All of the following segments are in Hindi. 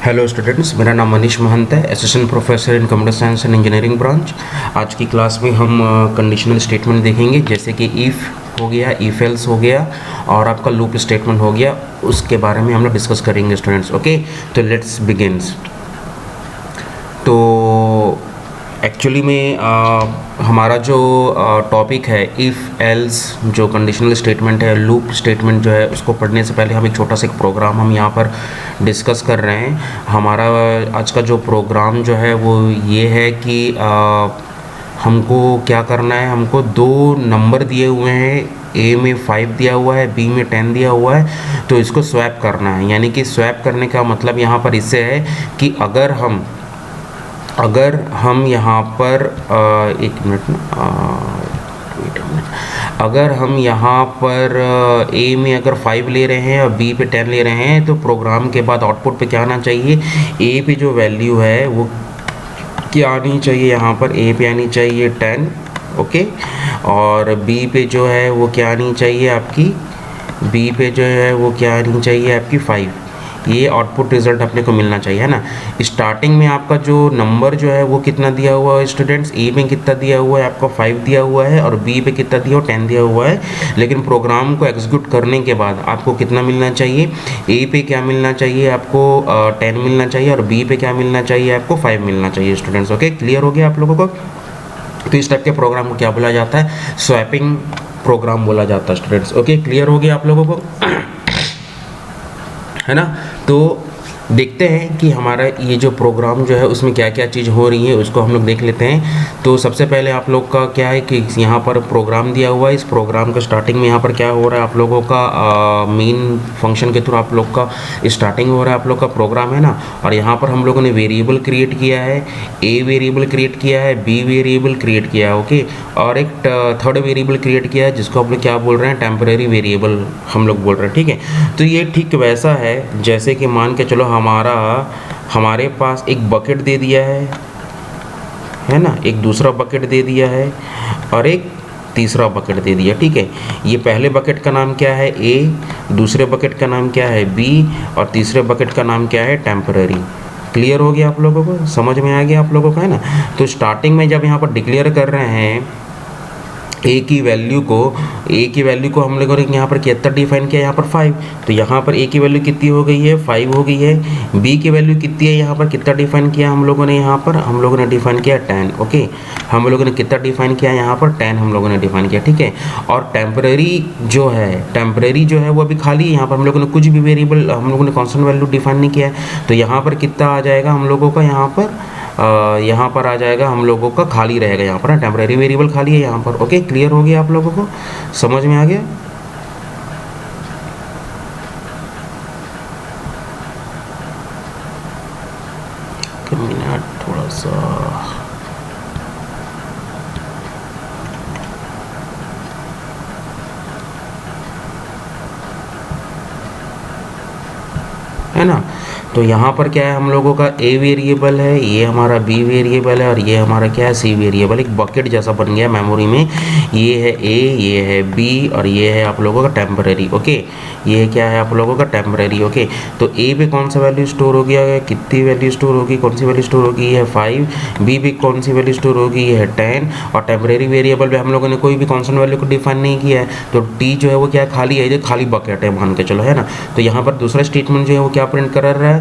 हेलो स्टूडेंट्स, मेरा नाम मनीष महंत है, assistant professor in computer science and engineering branch. आज की क्लास में हम कंडीशनल स्टेटमेंट देखेंगे, जैसे कि इफ़ हो गया, इफ एल्स हो गया और आपका लूप स्टेटमेंट हो गया। उसके बारे में हम लोग डिस्कस करेंगे स्टूडेंट्स। ओके, तो लेट्स बिगिन्स। तो एक्चुअली में हमारा जो टॉपिक है इफ़ एल्स, जो कंडीशनल स्टेटमेंट है, लूप स्टेटमेंट जो है, उसको पढ़ने से पहले हम एक छोटा सा एक प्रोग्राम हम यहाँ पर डिस्कस कर रहे हैं। हमारा आज का जो प्रोग्राम जो है वो ये है कि हमको क्या करना है, हमको दो नंबर दिए हुए हैं, ए में 5 दिया हुआ है, बी में 10 दिया हुआ है। तो इसको स्वैप करना है। यानी कि स्वैप करने का मतलब यहाँ पर इससे है कि अगर हम यहाँ पर एक मिनट अगर हम यहाँ पर ए में अगर 5 ले रहे हैं और बी पे 10 ले रहे हैं, तो प्रोग्राम के बाद आउटपुट पे क्या आना चाहिए, ए पे जो वैल्यू है वो क्या आनी चाहिए, यहाँ पर ए पे आनी चाहिए 10, ओके, और बी पे जो है वो क्या आनी चाहिए आपकी, बी पे जो है वो क्या आनी चाहिए आपकी 5। ये आउटपुट रिजल्ट अपने को मिलना चाहिए, है ना। स्टार्टिंग में आपका जो नंबर जो है वो कितना दिया हुआ है स्टूडेंट्स, ए में कितना दिया हुआ है आपका 5 दिया हुआ है और बी पे कितना दिया हुआ 10 दिया हुआ है। लेकिन प्रोग्राम को एग्जीक्यूट करने के बाद आपको कितना मिलना चाहिए, ए पे क्या मिलना चाहिए आपको 10 मिलना चाहिए और बी पे क्या मिलना चाहिए आपको 5 मिलना चाहिए स्टूडेंट्स। ओके, क्लियर हो गया आप लोगों को। तो इस टाइप के प्रोग्राम को क्या बोला जाता है, स्वैपिंग प्रोग्राम बोला जाता है स्टूडेंट्स। ओके, क्लियर हो गया आप लोगों को, है ना। तो देखते हैं कि हमारा ये जो प्रोग्राम जो है उसमें क्या क्या चीज़ हो रही है, उसको हम लोग देख लेते हैं। तो सबसे पहले आप लोग का क्या है कि यहाँ पर प्रोग्राम दिया हुआ है। इस प्रोग्राम का स्टार्टिंग में यहाँ पर क्या हो रहा है, आप लोगों का मेन फंक्शन के थ्रू आप लोग का स्टार्टिंग हो रहा है, आप लोग का प्रोग्राम, है ना। और यहाँ पर हम लोगों ने वेरिएबल क्रिएट किया है, ए वेरिएबल क्रिएट किया है, बी वेरिएबल क्रिएट किया है, ओके, और एक थर्ड वेरिएबल क्रिएट किया है जिसको हम लोग क्या बोल रहे हैं, टेम्परेरी वेरिएबल हम लोग बोल रहे हैं, ठीक है। तो ये ठीक वैसा है जैसे कि मान के चलो हमारे पास एक बकेट दे दिया है ना, एक दूसरा बकेट दे दिया है और एक तीसरा बकेट दे दिया, ठीक है। ये पहले बकेट का नाम क्या है, ए, दूसरे बकेट का नाम क्या है, बी, और तीसरे बकेट का नाम क्या है, टेम्पररी। क्लियर हो गया आप लोगों को, समझ में आ गया आप लोगों को, है ना। तो स्टार्टिंग में जब यहाँ पर डिक्लेयर कर रहे हैं ए की वैल्यू को हम लोगों ने यहाँ पर कितना डिफाइन किया, यहाँ पर 5। तो यहाँ पर ए की वैल्यू कितनी हो गई है, 5 हो गई है। बी की वैल्यू कितनी है, यहाँ पर कितना डिफाइन किया हम लोगों ने, यहाँ पर हम लोगों ने डिफाइन किया 10, ओके। हम लोगों ने कितना डिफाइन किया, यहाँ पर 10 हम लोगों ने डिफाइन किया, ठीक है। और टेम्परेरी जो है वो अभी खाली है। यहाँ पर हम लोगों ने कुछ भी वेरिएबल, हम लोगों ने कॉन्स्टेंट वैल्यू डिफाइन नहीं किया है। तो यहाँ पर कितना आ जाएगा हम लोगों का, यहाँ पर आ जाएगा हम लोगों का, खाली रहेगा यहाँ पर, टेम्परेरी वेरिएबल खाली है यहाँ पर। ओके, क्लियर हो गया आप लोगों को, समझ में आ गया। मिनट थोड़ा सा, है ना। तो यहाँ पर क्या है, हम लोगों का ए वेरिएबल है, ये हमारा बी वेरिएबल है और ये हमारा क्या है, सी वेरिएबल। एक बकेट जैसा बन गया मेमोरी में, ये है ए, ये है बी और ये है आप लोगों का टेम्परेरी, ओके। ये क्या है आप लोगों का टेम्परेरी, ओके। तो ए पे कौन सा वैल्यू स्टोर हो गया है, कितनी वैल्यू स्टोर होगी, कौन सी वैल्यू स्टोर होगी, ये है 5। बी पे कौन सी वैल्यू स्टोर होगी, ये है 10। और टेम्परेरी वेरिएबल पे हम लोगों ने कोई भी कॉन्स्टेंट वैल्यू को डिफाइन नहीं किया है, तो टी जो है वो क्या खाली है, ये खाली बकेट है मान के चलो, है ना। तो यहाँ पर दूसरा स्टेटमेंट जो है वो क्या प्रिंट कर रहा है,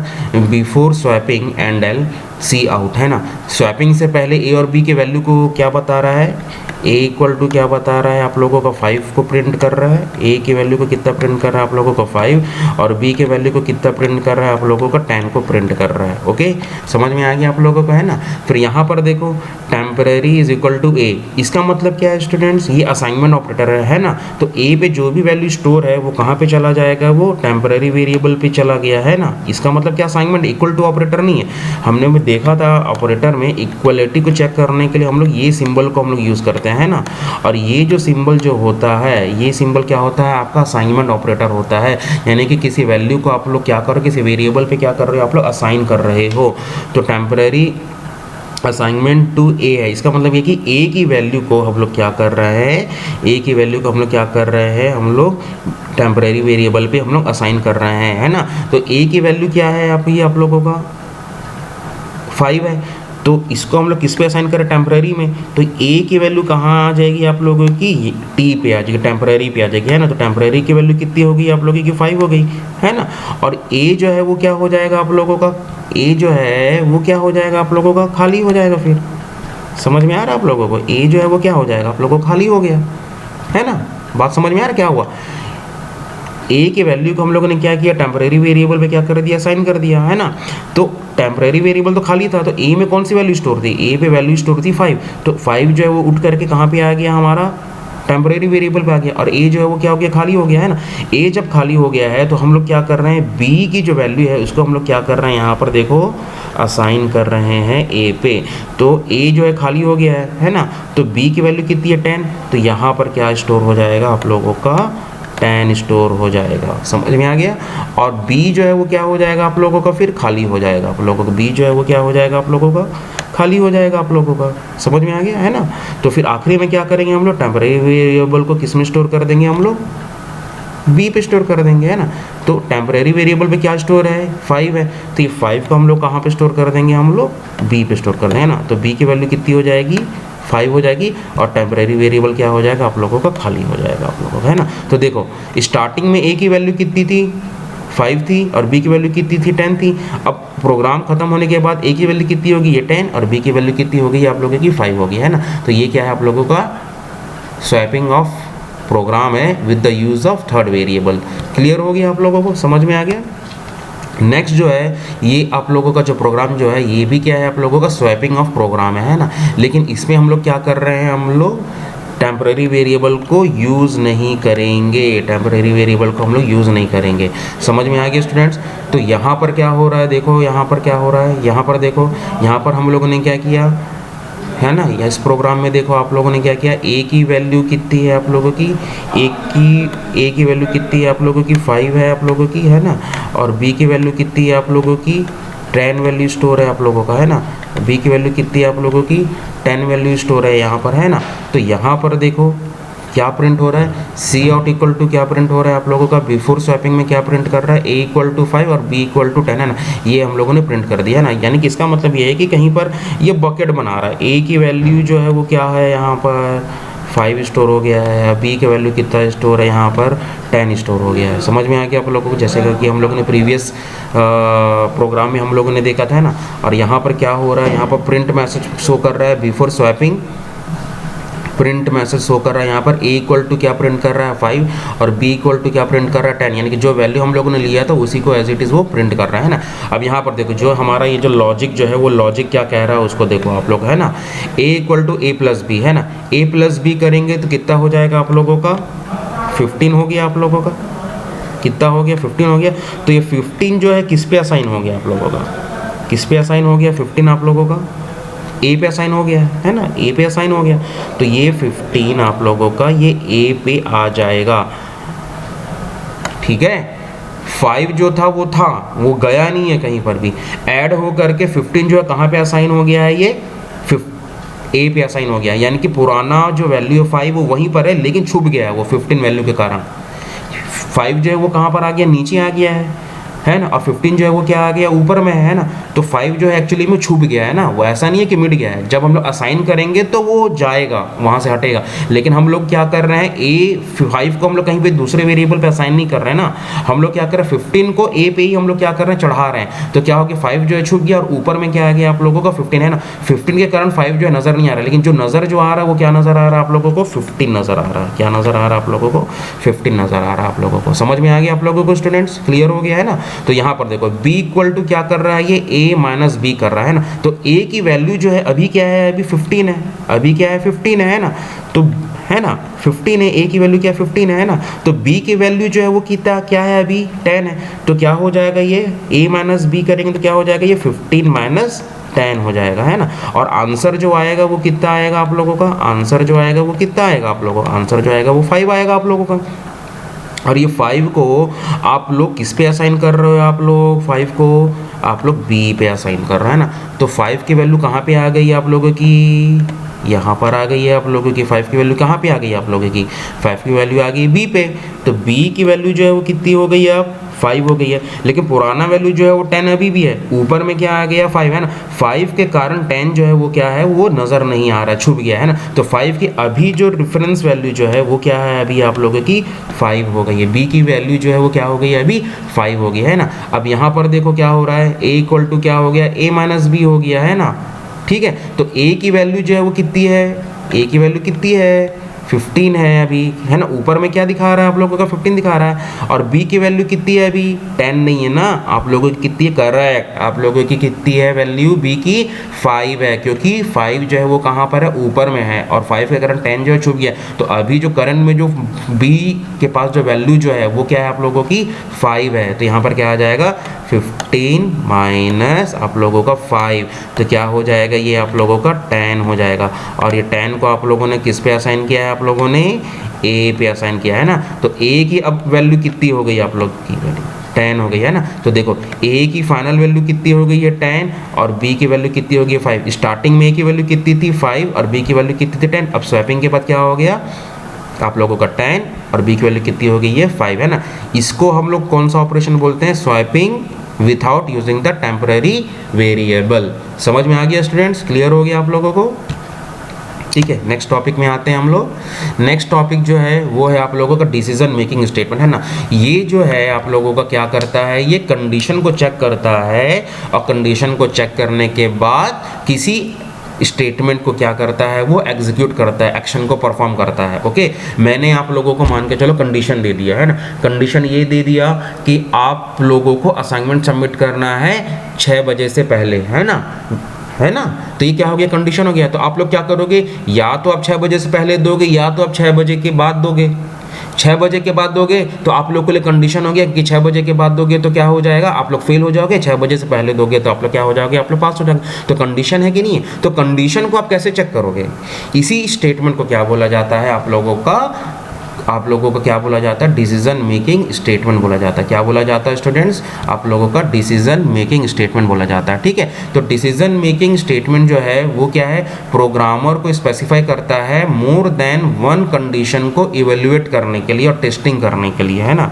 before swapping and L C out, है ना। स्वैपिंग से पहले ए और बी के वैल्यू को क्या बता रहा है, ए इक्वल टू क्या बता रहा है आप लोगों का 5 को प्रिंट कर रहा है। ए की वैल्यू को कितना प्रिंट कर रहा है आप लोगों को 5, और बी के वैल्यू को कितना प्रिंट कर रहा है आप लोगों का 10 को प्रिंट कर रहा है, ओके। समझ में आ गया आप लोगों को, है ना। फिर यहाँ पर देखो टेम्परेरी इज इक्वल टू ए, इसका मतलब क्या है स्टूडेंट्स, ये असाइनमेंट ऑपरेटर है ना। तो ए पे जो भी वैल्यू स्टोर है वो कहाँ पे चला जाएगा, वो टेम्परेरी वेरिएबल पे चला गया, है ना। इसका मतलब क्या, असाइनमेंट इक्वल टू ऑपरेटर नहीं है। हमने भी देखा था ऑपरेटर में इक्वलिटी को चेक करने के लिए हम लोग ये सिंबल को हम लोग यूज़ करते हैं, है ना। और ये जो सिंबल जो होता है, ये सिंबल क्या होता है, आपका असाइनमेंट ऑपरेटर होता है। यानी कि किसी वैल्यू को आप लोग क्या कर रहे हो, किसी वेरिएबल पे क्या कर रहे हो, आप लोग असाइन कर रहे हो। तो टेम्परेरी असाइनमेंट टू ए है, इसका मतलब ये कि ए की वैल्यू को हम लोग क्या कर रहे हैं, ए की वैल्यू को हम लोग क्या कर रहे हैं, हम लोग टेम्परेरी वेरिएबल पे हम लोग असाइन कर रहे हैं, है ना। तो ए की वैल्यू क्या है आप लोगों का 5 है, तो इसको हम लोग किस पे असाइन करें, टेम्परेरी में। तो ए की वैल्यू कहाँ आ जाएगी आप लोगों की, टी पे आ जाएगी, टेम्परेरी पे आ जाएगी, है ना। तो टेम्परेरी की वैल्यू कितनी होगी आप लोगों की 5 हो गई, है ना। और ए जो है वो क्या हो जाएगा आप लोगों का, ए जो है वो क्या हो जाएगा आप लोगों का, खाली हो जाएगा। फिर समझ में आ रहा है आप लोगों को, ए जो है वो क्या हो जाएगा आप लोगों को, खाली हो गया, है ना। बात समझ में आ रहा क्या हुआ, ए के वैल्यू को हम लोगों ने क्या किया, टेम्परेरी वेरिएबल पे क्या कर दिया, असाइन कर दिया, है ना। तो टेम्परेरी वेरिएबल तो खाली था, तो ए में कौन सी वैल्यू स्टोर थी, ए पे वैल्यू स्टोर थी 5, तो 5 जो है वो उठ करके कहाँ पे आ गया, हमारा टेम्परेरी वेरिएबल पे आ गया। और ए जो है वो क्या हो गया, खाली हो गया, है ना। ए जब खाली हो गया है तो हम लोग क्या कर रहे हैं, बी की जो वैल्यू है उसको हम लोग क्या कर रहे हैं, यहाँ पर देखो असाइन कर रहे हैं ए पे। तो ए जो है खाली हो गया है ना। तो बी की वैल्यू कितनी है 10, तो यहाँ पर क्या स्टोर हो जाएगा आप लोगों का 10 स्टोर हो जाएगा, समझ में आ गया। और बी जो है वो क्या हो जाएगा आप लोगों का, फिर खाली हो जाएगा आप लोगों का, बी जो है वो क्या हो जाएगा आप लोगों का, खाली हो जाएगा आप लोगों का, समझ में आ गया, है ना। तो फिर आखिरी में क्या करेंगे हम लोग, टेम्परेरी वेरिएबल को किस में स्टोर कर देंगे हम लोग, बी पे स्टोर कर देंगे, है ना। तो टेम्परेरी वेरिएबल पे क्या स्टोर है, 5 है, तो ये 5 को हम लोग कहाँ पे स्टोर कर देंगे, हम लोग बी पे स्टोर कर देंगे, है ना। तो बी की वैल्यू कितनी हो जाएगी, 5 हो जाएगी, और टेम्परेरी वेरिएबल क्या हो जाएगा आप लोगों का, खाली हो जाएगा आप लोगों का, है ना। तो देखो स्टार्टिंग में ए की वैल्यू कितनी थी, 5 थी, और बी की वैल्यू कितनी थी, 10 थी। अब प्रोग्राम खत्म होने के बाद ए की वैल्यू कितनी होगी, ये 10, और बी की वैल्यू कितनी होगी आप लोगों की 5 होगी, है ना। तो ये क्या है आप लोगों का स्वैपिंग ऑफ प्रोग्राम है with the use of third variable. Clear हो गया आप लोगों को, समझ में आ गया। नेक्स्ट जो है ये आप लोगों का जो प्रोग्राम जो है ये भी क्या है आप लोगों का स्वैपिंग ऑफ प्रोग्राम है ना। लेकिन इसमें हम लोग क्या कर रहे हैं, हम लोग टेम्परेरी वेरिएबल को यूज़ नहीं करेंगे, टेम्परेरी वेरिएबल को हम लोग यूज़ नहीं करेंगे, समझ में आ गया स्टूडेंट्स। तो यहाँ पर क्या हो रहा है, देखो यहाँ पर क्या हो रहा है, यहाँ पर देखो, यहाँ पर हम लोगों ने क्या किया है ना, या इस प्रोग्राम में देखो आप लोगों ने क्या किया, ए की वैल्यू कितनी है आप लोगों की, ए की वैल्यू कितनी है आप लोगों की 5 है आप लोगों की, है ना। और बी की वैल्यू कितनी है आप लोगों की 10 वैल्यू स्टोर है आप लोगों का, है ना। बी की वैल्यू कितनी है आप लोगों की 10 वैल्यू स्टोर है यहाँ पर, है ना। तो यहाँ पर देखो क्या प्रिंट हो रहा है, सी आउट इक्वल टू क्या प्रिंट हो रहा है आप लोगों का, बिफोर स्वैपिंग में क्या प्रिंट कर रहा है, ए इक्वल टू 5 और बी इक्वल टू 10, है ना। ये हम लोगों ने प्रिंट कर दिया ना, यानी कि इसका मतलब ये है कि कहीं पर ये बकेट बना रहा है, ए की वैल्यू जो है वो क्या है यहाँ पर 5 स्टोर हो गया है, बी की वैल्यू कितना स्टोर है यहाँ पर 10 स्टोर हो गया है, समझ में आ गया आप लोगों को। जैसे कि हम लोगों ने प्रीवियस प्रोग्राम में हम लोगों ने देखा था ना। और यहाँ पर क्या हो रहा है, यहाँ पर प्रिंट मैसेज शो कर रहा है before swapping, print message show कर रहा है यहाँ पर, ए इक्वल टू क्या प्रिंट कर रहा है 5 और बी इक्वल टू क्या प्रिंट कर रहा है 10, यानी कि जो वैल्यू हम लोगों ने लिया था उसी को एज इट इज़ वो प्रिंट कर रहा है ना। अब यहाँ पर देखो जो हमारा ये जो लॉजिक जो है वो लॉजिक क्या कह रहा है उसको देखो आप लोग, है ना। A equal to A plus B, है ना, ए प्लस बी करेंगे तो कितना हो जाएगा आप लोगों का 15 हो गया आप लोगों का, कितना हो गया 15 हो गया। तो ये 15 जो है किस पे असाइन हो गया आप लोगों का, किस पे असाइन हो गया 15 आप लोगों का, ए पे असाइन हो गया है ना, ए पे असाइन हो गया। तो ये 15 आप लोगों का ये ए पे आ जाएगा, ठीक है। 5 जो था वो गया नहीं है कहीं पर भी, ऐड हो करके 15 जो है कहाँ पे असाइन हो गया है, ये ए पे असाइन हो गया, यानी कि पुराना जो वैल्यू है 5 वो वहीं पर है लेकिन छुप गया है वो 15 वैल्यू के कारण। 5 जो है वो कहाँ पर आ गया, नीचे आ गया है ना, और 15 जो है वो क्या आ गया ऊपर में है ना। तो 5 जो है एक्चुअली में छुप गया है ना, वो ऐसा नहीं है कि मिट गया है। जब हम लोग असाइन करेंगे तो वो जाएगा वहाँ से हटेगा, लेकिन हम लोग क्या कर रहे हैं A5 को हम लोग कहीं पे दूसरे वेरिएबल पे असाइन नहीं कर रहे हैं ना, हम लोग क्या कर रहे हैं 15 को A पे ही हम लोग क्या कर रहे हैं चढ़ा रहे हैं। तो क्या हो गया 5 जो है छुप गया और ऊपर में क्या आ गया आप लोगों का 15 है ना। 15 के कारण 5 जो है नज़र नहीं आ रहा, लेकिन जो नज़र जो आ रहा है वो क्या नज़र आ रहा है आप लोगों को 15 नज़र आ रहा है। क्या नज़र आ रहा है आप लोगों को 15 नज़र आ रहा है आप लोगों को, समझ में आ गया आप लोगों को स्टूडेंट्स, क्लियर हो गया है ना। तो यहाँ पर देखो b इक्वल टू क्या कर रहा है, ये a माइनस बी कर रहा है ना। तो a की वैल्यू जो है अभी क्या है, अभी 15 है, अभी क्या है 15 है ना। तो है ना 15 है, a की वैल्यू क्या 15 है ना। तो b की वैल्यू जो है वो कितना क्या है अभी 10 है। तो क्या हो जाएगा ये a माइनस बी करेंगे तो क्या हो जाएगा ये 15 माइनस 10 हो जाएगा, है ना। और आंसर जो आएगा वो कितना आएगा आप लोगों का, आंसर जो आएगा वो कितना आएगा आप लोगों का, आंसर जो आएगा वो 5 आएगा आप लोगों का। और ये 5 को आप लोग किस पे असाइन कर रहे हो, आप लोग 5 को आप लोग बी पे असाइन कर रहे हैं ना। तो 5 की वैल्यू कहाँ पे आ गई आप लोगों की, यहाँ पर आ गई है आप लोगों की। 5 की वैल्यू कहाँ पे आ गई आप लोगों की, 5 की वैल्यू आ गई बी पे। तो बी की वैल्यू जो है वो कितनी हो गई है अब, 5 हो गई है। लेकिन पुराना वैल्यू जो है वो 10 अभी भी है, ऊपर में क्या आ गया 5 है ना। 5 के कारण 10 जो है वो क्या है, वो नज़र नहीं आ रहा, छुप गया है ना। तो 5 की अभी जो रेफरेंस वैल्यू जो है वो क्या है अभी आप लोगों की 5 हो गई है। बी की वैल्यू जो है वो क्या हो गई है अभी 5 हो गई है ना। अब यहाँ पर देखो क्या हो रहा है, ए इक्वल टू क्या हो गया, ए माइनस बी हो गया है ना। ठीक है, तो ए की वैल्यू जो है वो कितनी है, ए की वैल्यू कितनी है 15 है अभी, है ना। ऊपर में क्या दिखा रहा है आप लोगों का 15 दिखा रहा है। और बी की वैल्यू कितनी है अभी 10 नहीं है ना, आप लोगों की कितनी है, करेक्ट, आप लोगों की कितनी है वैल्यू बी की 5 है, क्योंकि 5 जो है वो कहाँ पर है, ऊपर में है, और 5 के कारण 10 जो है छुप गया। तो अभी जो करंट में जो बी के पास जो वैल्यू जो है वो क्या है आप लोगों की 5 है। तो यहाँ पर क्या आ जाएगा 15 माइनस आप लोगों का 5, तो क्या हो जाएगा ये आप लोगों का 10 हो जाएगा। और ये 10 को आप लोगों ने किस पे असाइन किया है, आप लोगों ने ए पे असाइन किया है ना। तो ए की अब वैल्यू कितनी हो गई आप लोग की वैल्यू 10 हो गई है ना। तो देखो ए की फाइनल वैल्यू कितनी हो गई है 10, और बी की वैल्यू कितनी हो गई है 5। स्टार्टिंग में ए की वैल्यू कितनी थी 5 और बी की वैल्यू कितनी थी 10। अब स्वैपिंग के बाद क्या हो गया आप लोगों का 10 और बी की वैल्यू कितनी हो गई है 5 है ना। इसको हम लोग कौन सा ऑपरेशन बोलते हैं, swapping without using the temporary variable. समझ में आ गया स्टूडेंट्स, क्लियर हो गया आप लोगों को। ठीक है, नेक्स्ट टॉपिक में आते हैं हम लोग। नेक्स्ट टॉपिक जो है वो है आप लोगों का डिसीजन मेकिंग स्टेटमेंट है ना। ये जो है आप लोगों का क्या करता है, ये कंडीशन को चेक करता है, और कंडीशन को चेक करने के बाद किसी स्टेटमेंट को क्या करता है, वो एग्जीक्यूट करता है, एक्शन को परफॉर्म करता है। ओके, मैंने आप लोगों को मान के चलो कंडीशन दे दिया है ना। कंडीशन ये दे दिया कि आप लोगों को असाइनमेंट सबमिट करना है 6 बजे से पहले, है ना, है ना। तो ये क्या हो गया, कंडीशन हो गया। तो आप लोग क्या करोगे, या तो आप 6 बजे से पहले दोगे, या तो आप 6 बजे के बाद दोगे। 6 बजे के बाद दोगे तो आप लोग के लिए कंडीशन हो गया कि 6 बजे के बाद दोगे तो क्या हो जाएगा, आप लोग फेल हो जाओगे। 6 बजे से पहले दोगे तो आप लोग क्या हो जाओगे, आप लोग पास हो जाओगे। तो कंडीशन है कि नहीं है। तो कंडीशन को आप कैसे चेक करोगे, इसी स्टेटमेंट को क्या बोला जाता है आप लोगों का क्या बोला जाता है, डिसीजन मेकिंग स्टेटमेंट बोला जाता है। क्या बोला जाता है स्टूडेंट्स, आप लोगों का डिसीजन मेकिंग स्टेटमेंट बोला जाता है। ठीक है, तो डिसीजन मेकिंग स्टेटमेंट जो है वो क्या है, प्रोग्रामर को स्पेसिफाई करता है मोर देन वन कंडीशन को इवेल्युएट करने के लिए और टेस्टिंग करने के लिए, है ना।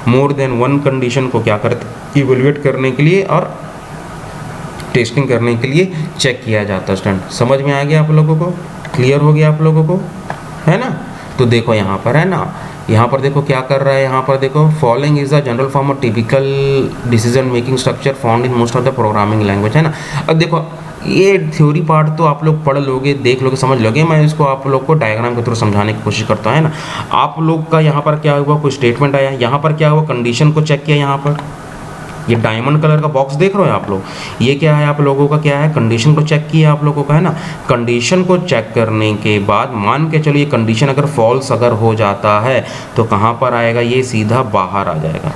मोर देन वन कंडीशन को क्या करते, इवेल्युएट करने के लिए और टेस्टिंग करने के लिए चेक किया जाता है। स्टूडेंट समझ में आ गया आप लोगों को, क्लियर हो गया आप लोगों को, है ना। तो देखो यहाँ पर है ना, यहाँ पर देखो क्या कर रहा है, यहाँ पर देखो following is the general form of typical decision making structure found in most of the programming language, है ना। अब देखो ये थ्योरी पार्ट तो आप लोग पढ़ लोगे, देख लोगे, समझ लोगे। मैं इसको आप लोग को डायग्राम के थ्रू समझाने की कोशिश करता हूँ, है ना। आप लोग का यहाँ पर क्या हुआ, कोई स्टेटमेंट आया, यहाँ पर क्या हुआ, कंडीशन को चेक किया। यहाँ पर ये डायमंड कलर का बॉक्स देख रहे हो आप लोग, ये क्या है आप लोगों का, क्या है, कंडीशन को चेक किया आप लोगों का, है ना। कंडीशन को चेक करने के बाद मान के चलो ये कंडीशन अगर फॉल्स अगर हो जाता है तो कहाँ पर आएगा, ये सीधा बाहर आ जाएगा।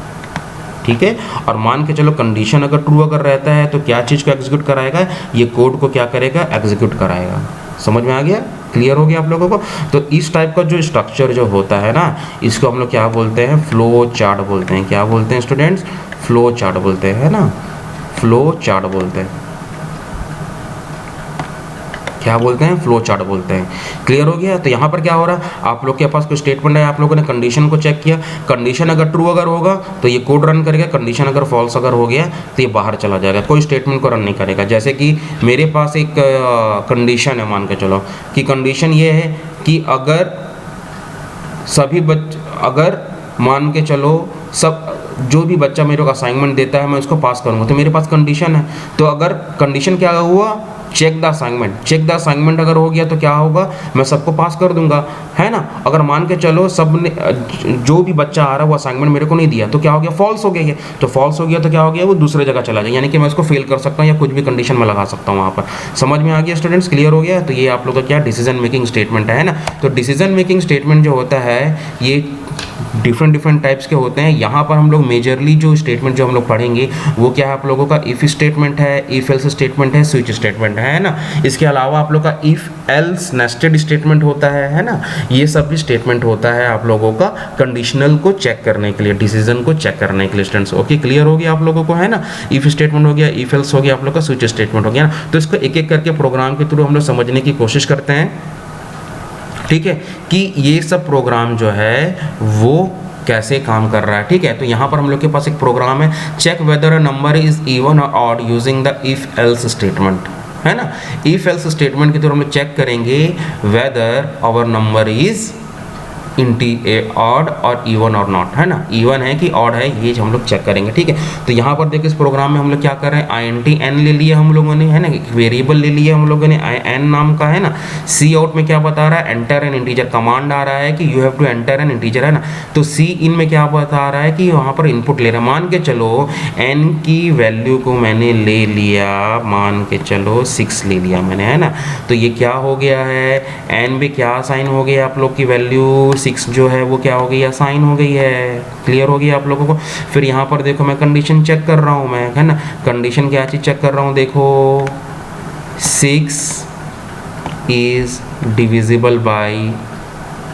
ठीक है, और मान के चलो कंडीशन अगर ट्रू अगर रहता है तो क्या चीज़ को एग्जीक्यूट कराएगा, ये कोड को क्या करेगा, एग्जीक्यूट कराएगा। समझ में आ गया, क्लियर हो गया आप लोगों को। तो इस टाइप का जो स्ट्रक्चर जो होता है ना, इसको हम लोग क्या बोलते हैं, फ्लो चार्ट बोलते हैं। क्या बोलते हैं स्टूडेंट्स, फ्लो चार्ट बोलते हैं, है ना, फ्लो चार्ट बोलते हैं। क्या बोलते हैं, फ्लो चार्ट बोलते हैं। क्लियर हो गया। तो यहाँ पर क्या हो रहा है, आप लोग के पास कोई स्टेटमेंट है, आप लोगों ने कंडीशन को चेक किया, कंडीशन अगर ट्रू अगर होगा तो ये कोड रन करेगा, कंडीशन अगर फॉल्स अगर हो गया तो ये बाहर चला जाएगा, कोई स्टेटमेंट को रन नहीं करेगा। जैसे कि मेरे पास एक कंडीशन है, मान के चलो कि कंडीशन ये है कि अगर सभी अगर मान के चलो सब जो भी बच्चा मेरे को असाइनमेंट देता है मैं उसको पास करूँगा, तो मेरे पास कंडीशन है। तो अगर कंडीशन क्या हुआ, check the assignment, check the assignment अगर हो गया तो क्या होगा, मैं सबको पास कर दूंगा, है ना। अगर मान के चलो सब ने जो भी बच्चा आ रहा है वो असाइनमेंट मेरे को नहीं दिया तो क्या हो गया, फॉल्स हो गया ये। तो फॉल्स हो गया तो क्या हो गया, वो दूसरे जगह चला जाए, यानी कि मैं उसको फेल कर सकता हूँ या कुछ भी कंडीशन में लगा सकता हूँ वहाँ पर। समझ में आ गया स्टूडेंट्स, क्लियर हो गया। तो ये आप लोग का क्या डिसीजन मेकिंग स्टेटमेंट है ना। तो डिसीजन मेकिंग स्टेटमेंट जो होता है ये डिफरेंट डिफरेंट टाइप्स के होते हैं। यहाँ पर हम लोग मेजरली जो स्टेटमेंट जो हम लोग पढ़ेंगे वो क्या है आप लोगों का, इफ़ स्टेटमेंट है, इफ़ एल्स स्टेटमेंट है, स्विच स्टेटमेंट है ना। इसके अलावा आप लोग का इफ़ एल्स नेस्टेड स्टेटमेंट होता है ना। ये सब भी स्टेटमेंट होता है आप लोगों का कंडीशनल को चेक करने के लिए, डिसीजन को चेक करने के लिए स्टूडेंट्स। ओके, क्लियर हो गया आप लोगों को, है ना। इफ़ स्टेटमेंट हो गया, इफ़ एल्स हो गया, आप लोग का स्विच स्टेटमेंट हो गया ना। तो इसको एक एक करके प्रोग्राम के थ्रू हम लोग समझने की कोशिश करते हैं, ठीक है, कि ये सब प्रोग्राम जो है वो कैसे काम कर रहा है। ठीक है, तो यहाँ पर हम लोग के पास एक प्रोग्राम है, check whether a number is even or odd using the if else statement, है ना। इफ एल्स स्टेटमेंट के थ्रू हम लोग चेक करेंगे whether our number is odd or even or not, है ना। इवन है कि ऑड है, ये हम लोग चेक करेंगे। ठीक है, तो यहाँ पर देखिए इस प्रोग्राम में हम लोग क्या कर रहे हैं, INT n ले लिया हम लोगों ने, है ना, एक वेरिएबल ले लिया हम लोगों ने n नाम का, है ना। सी आउट में क्या बता रहा है, एंटर एन इंटीजर, कमांड आ रहा है कि you have to enter an integer, है ना। तो सी इन में क्या बता रहा है कि वहाँ पर इनपुट ले रहा है। मान के चलो n की वैल्यू को मैंने ले लिया, मान के चलो 6 ले लिया मैंने, है ना। तो ये क्या हो गया है, n भी क्या साइन हो गया आप लोग की वैल्यू 6 जो है वो क्या हो गई, असाइन हो गई है। क्लियर हो गया आप लोगों को। फिर यहाँ पर देखो मैं कंडीशन चेक कर रहा हूँ मैं, है ना। कंडीशन क्या चीज़ चेक कर रहा हूँ, देखो 6 इज डिविजिबल बाई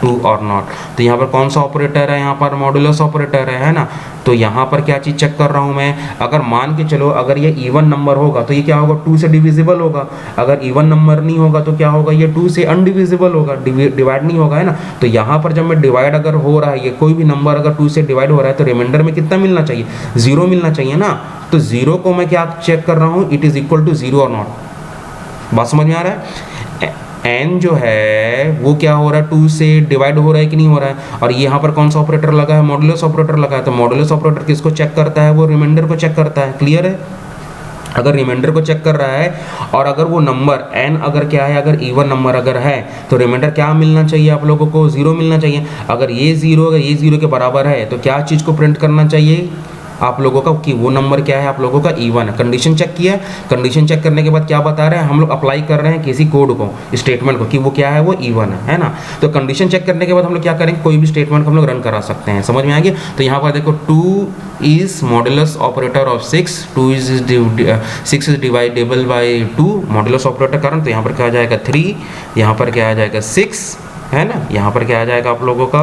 2 और नॉट। तो यहाँ पर कौन सा ऑपरेटर है, यहाँ पर मॉडुलस ऑपरेटर है ना। तो यहाँ पर क्या चीज़ चेक कर रहा हूँ मैं, अगर मान के चलो अगर ये इवन नंबर होगा तो ये क्या होगा, 2 से डिविजिबल होगा। अगर इवन नंबर नहीं होगा तो क्या होगा, ये 2 से अनडिविजिबल होगा, डिवाइड नहीं होगा, है ना। तो यहाँ पर जब मैं डिवाइड अगर हो रहा है, ये कोई भी नंबर अगर 2 से डिवाइड हो रहा है तो रिमाइंडर में कितना मिलना चाहिए, 0 मिलना चाहिए ना। तो 0 को मैं क्या चेक कर रहा हूँ, इट इज़ इक्वल टू 0 और नॉट। बात समझ में आ रहा है। n जो है वो क्या हो रहा है, 2 से डिवाइड हो रहा है कि नहीं हो रहा है। और यहाँ पर कौन सा ऑपरेटर लगा है, मॉडुलस ऑपरेटर लगा है। तो मॉडुलस ऑपरेटर किसको चेक करता है, वो रिमाइंडर को चेक करता है। क्लियर है। अगर रिमाइंडर को चेक कर रहा है और अगर वो नंबर n अगर क्या है, अगर इवन नंबर अगर है तो रिमाइंडर क्या मिलना चाहिए आप लोगों को, 0 मिलना चाहिए। अगर ये 0 के बराबर है तो क्या चीज़ को प्रिंट करना चाहिए आप लोगों का, कि वो नंबर क्या है आप लोगों का, इवन है। कंडीशन चेक किया, कंडीशन चेक करने के बाद क्या बता रहे हैं, हम लोग अप्लाई कर रहे हैं किसी कोड को, स्टेटमेंट को, कि वो क्या है, वो इवन है ना। तो कंडीशन चेक करने के बाद हम लोग क्या करेंगे, कोई भी स्टेटमेंट को हम लोग रन करा सकते हैं। समझ में आ गया। तो यहाँ पर देखो 2 is modulus operator of 6, 6 is dividable by 2, modulus operator कारण। तो यहाँ पर क्या आ जाएगा 3, यहाँ पर क्या आ जाएगा 6, है ना। यहाँ पर क्या आ जाएगा आप लोगों का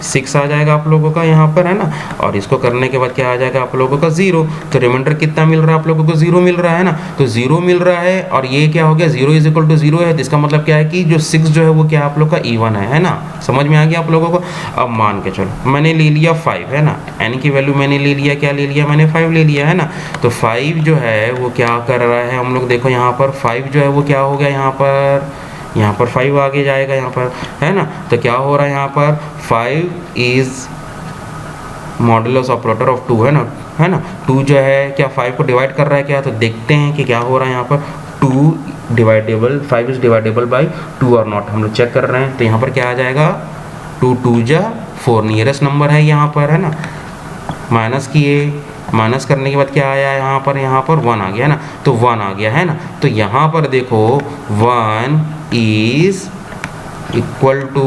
6 आ जाएगा आप लोगों का यहाँ पर, है ना। और इसको करने के बाद क्या आ जाएगा आप लोगों का 0। तो रिमाइंडर कितना मिल रहा है आप लोगों को, 0 मिल रहा है ना। तो 0 मिल रहा है और ये क्या हो गया, 0 इज इक्वल टू 0 है। इसका मतलब क्या है कि जो 6 जो है वो क्या आप लोग का इवन है ना। समझ में आ गया आप लोगों को। अब मान के चलो मैंने ले लिया 5, है ना। n की वैल्यू मैंने ले लिया, क्या ले लिया मैंने, 5 ले लिया, है ना। तो 5 जो है वो क्या कर रहा है, हम लोग देखो यहाँ पर 5 जो है वो क्या हो गया, यहाँ पर 5 आगे जाएगा यहाँ पर, है ना। तो क्या हो रहा है यहाँ पर, 5 इज मॉडुलस ऑपरेटर ऑफ 2, है ना। 2 जो है क्या 5 को डिवाइड कर रहा है क्या, तो देखते हैं कि क्या हो रहा है यहाँ पर, 2 डिवाइडेबल 5 इज डिवाइडेबल बाई 2 और नॉट, हम लोग चेक कर रहे हैं। तो यहाँ पर क्या आ जाएगा, 2 2 जा 4, नियरेस्ट नंबर है यहाँ पर, है ना। माइनस किए, माइनस करने के बाद क्या आया यहाँ पर 1 आ गया, है ना। तो 1 आ गया, है ना। तो यहाँ पर देखो 1 is equal to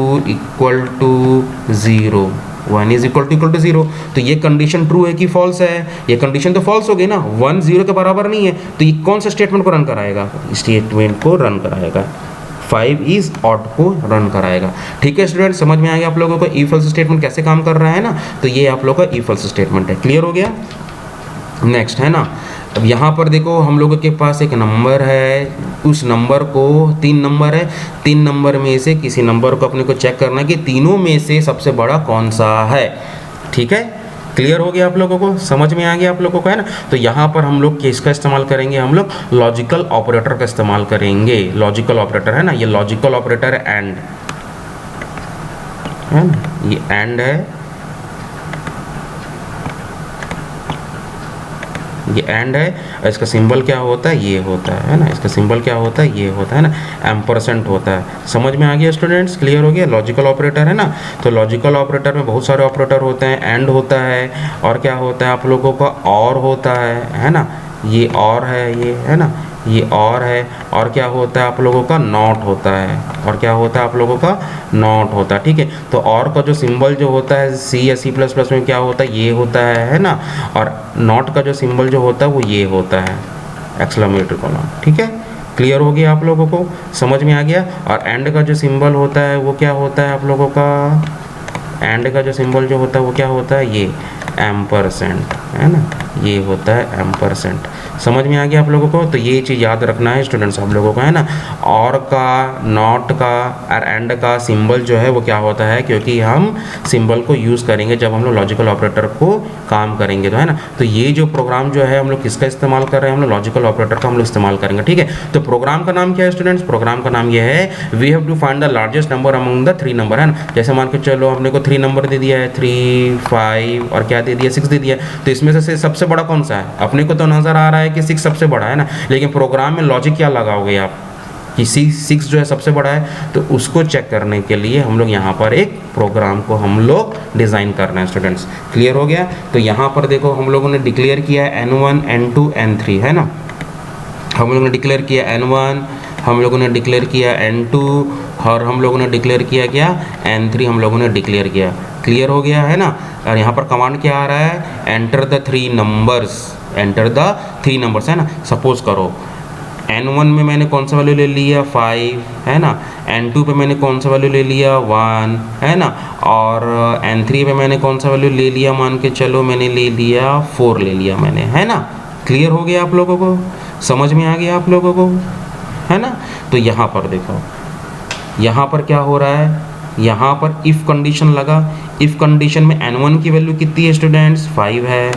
0, 1 is equal to 0। तो ये कंडीशन ट्रू है कि फॉल्स है, ये कंडीशन तो फॉल्स हो गई ना, 1 0 के बराबर नहीं है। तो ये कौन सा स्टेटमेंट को रन कराएगा, स्टेटमेंट को रन कराएगा, 5 इज ऑड को रन कराएगा। ठीक है स्टूडेंट, समझ में आ गया आप लोगों को इफ एल्स स्टेटमेंट कैसे काम कर रहा है ना। तो ये आप लोग का इफ एल्स स्टेटमेंट है। क्लियर हो गया। नेक्स्ट, है ना। अब यहाँ पर देखो हम लोगों के पास एक नंबर है, उस नंबर को 3 नंबर है, 3 नंबर में से किसी नंबर को अपने को चेक करना कि तीनों में से सबसे बड़ा कौन सा है। ठीक है, क्लियर हो गया आप लोगों को, समझ में आ गया आप लोगों को, है ना। तो यहाँ पर हम लोग किसका इस्तेमाल करेंगे, हम लोग लॉजिकल ऑपरेटर का इस्तेमाल करेंगे। लॉजिकल ऑपरेटर, है ना, ये लॉजिकल ऑपरेटर है एंड, है ना, ये एंड है, ये एंड है। इसका सिंबल क्या होता है, ये होता है ना। इसका सिंबल क्या होता है, ये होता है ना, एम्परसेंट होता है। समझ में आ गया स्टूडेंट्स, क्लियर हो गया। लॉजिकल ऑपरेटर है ना। तो लॉजिकल ऑपरेटर में बहुत सारे ऑपरेटर होते हैं, एंड होता है और क्या होता है आप लोगों का और होता है ना। ये और है, ये है ना, ये और है, और क्या होता है आप लोगों का नॉट होता है, और क्या होता है आप लोगों का नॉट होता है, ठीक है। तो और का जो सिंबल जो होता है सी या सी प्लस प्लस में क्या होता है, ये होता है ना, और नॉट का जो सिंबल जो होता है वो ये होता है, एक्सक्लेमेटरी कॉलन, ठीक है। क्लियर हो गया आप लोगों को, समझ में आ गया। और एंड का जो सिंबल होता है वो क्या होता है आप लोगों का, एंड का जो सिंबल जो होता है वो क्या होता है, ये एम्परसेंट है ना, ये होता है एम्परसेंट। समझ में आ गया आप लोगों को। तो ये चीज़ याद रखना है स्टूडेंट्स आप लोगों को, है ना। और का, नॉट का और एंड का सिंबल जो है वो क्या होता है, क्योंकि हम सिंबल को यूज़ करेंगे जब हम लोग लॉजिकल ऑपरेटर को काम करेंगे, तो है ना। तो ये जो प्रोग्राम जो है हम लोग किसका इस्तेमाल कर रहे हैं, हम लोग लॉजिकल ऑपरेटर का हम लोग इस्तेमाल करेंगे, ठीक है। तो प्रोग्राम का नाम क्या है स्टूडेंट्स, प्रोग्राम का नाम ये है we have to find the largest number among the 3 number, है ना। जैसे मान के चलो हमने को 3 नंबर दे दिया है, 3, 5 और क्या दे दिया, 6 दे दिया। तो इसमें से सबसे बड़ा कौन सा है, अपने को तो नज़र आ रहा है कि 6 सबसे बड़ा है ना, लेकिन प्रोग्राम में लॉजिक क्या लगाओगे आप कि 6 जो है सबसे बड़ा है, तो उसको चेक करने के लिए हम लोग यहाँ पर एक प्रोग्राम को हम लोग डिज़ाइन कर रहे हैं स्टूडेंट्स। क्लियर हो गया। तो यहाँ पर देखो हम लोगों ने डिक्लेयर किया है N1 N2 N3, है ना। हम लोगों ने डिक्लेयर किया N1, हम लोगों ने डिक्लेयर किया N2 और हम लोगों ने डिक्लेयर किया क्या, N3 हम लोगों ने डिक्लेयर किया। क्लियर हो गया है ना। और यहाँ पर कमांड क्या आ रहा है, enter the 3 numbers, enter the 3 numbers, है ना। सपोज करो N1 में मैंने कौन सा वैल्यू ले लिया 5, है ना। N2 पे मैंने कौन सा वैल्यू ले लिया 1, है ना। और N3 पे मैंने कौन सा वैल्यू ले लिया, मान के चलो मैंने ले लिया 4 ले लिया मैंने, है ना। क्लियर हो गया आप लोगों को, समझ में आ गया आप लोगों को, है ना। तो यहाँ पर देखो, यहाँ पर क्या हो रहा है, यहाँ पर इफ़ कंडीशन लगा। इफ़ कंडीशन में N1 की वैल्यू कितनी है स्टूडेंट्स, 5 है,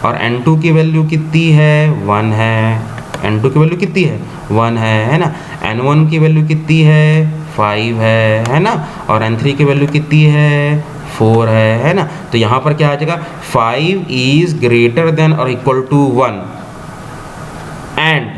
और N2 की वैल्यू कितनी है, 1 है। N2 की वैल्यू कितनी है, 1 है ना। N1 की वैल्यू कितनी है, 5 है ना। और N3 की वैल्यू कितनी है, 4 है ना। तो यहाँ पर क्या आ जाएगा, 5 इज ग्रेटर देन और equal to 1 and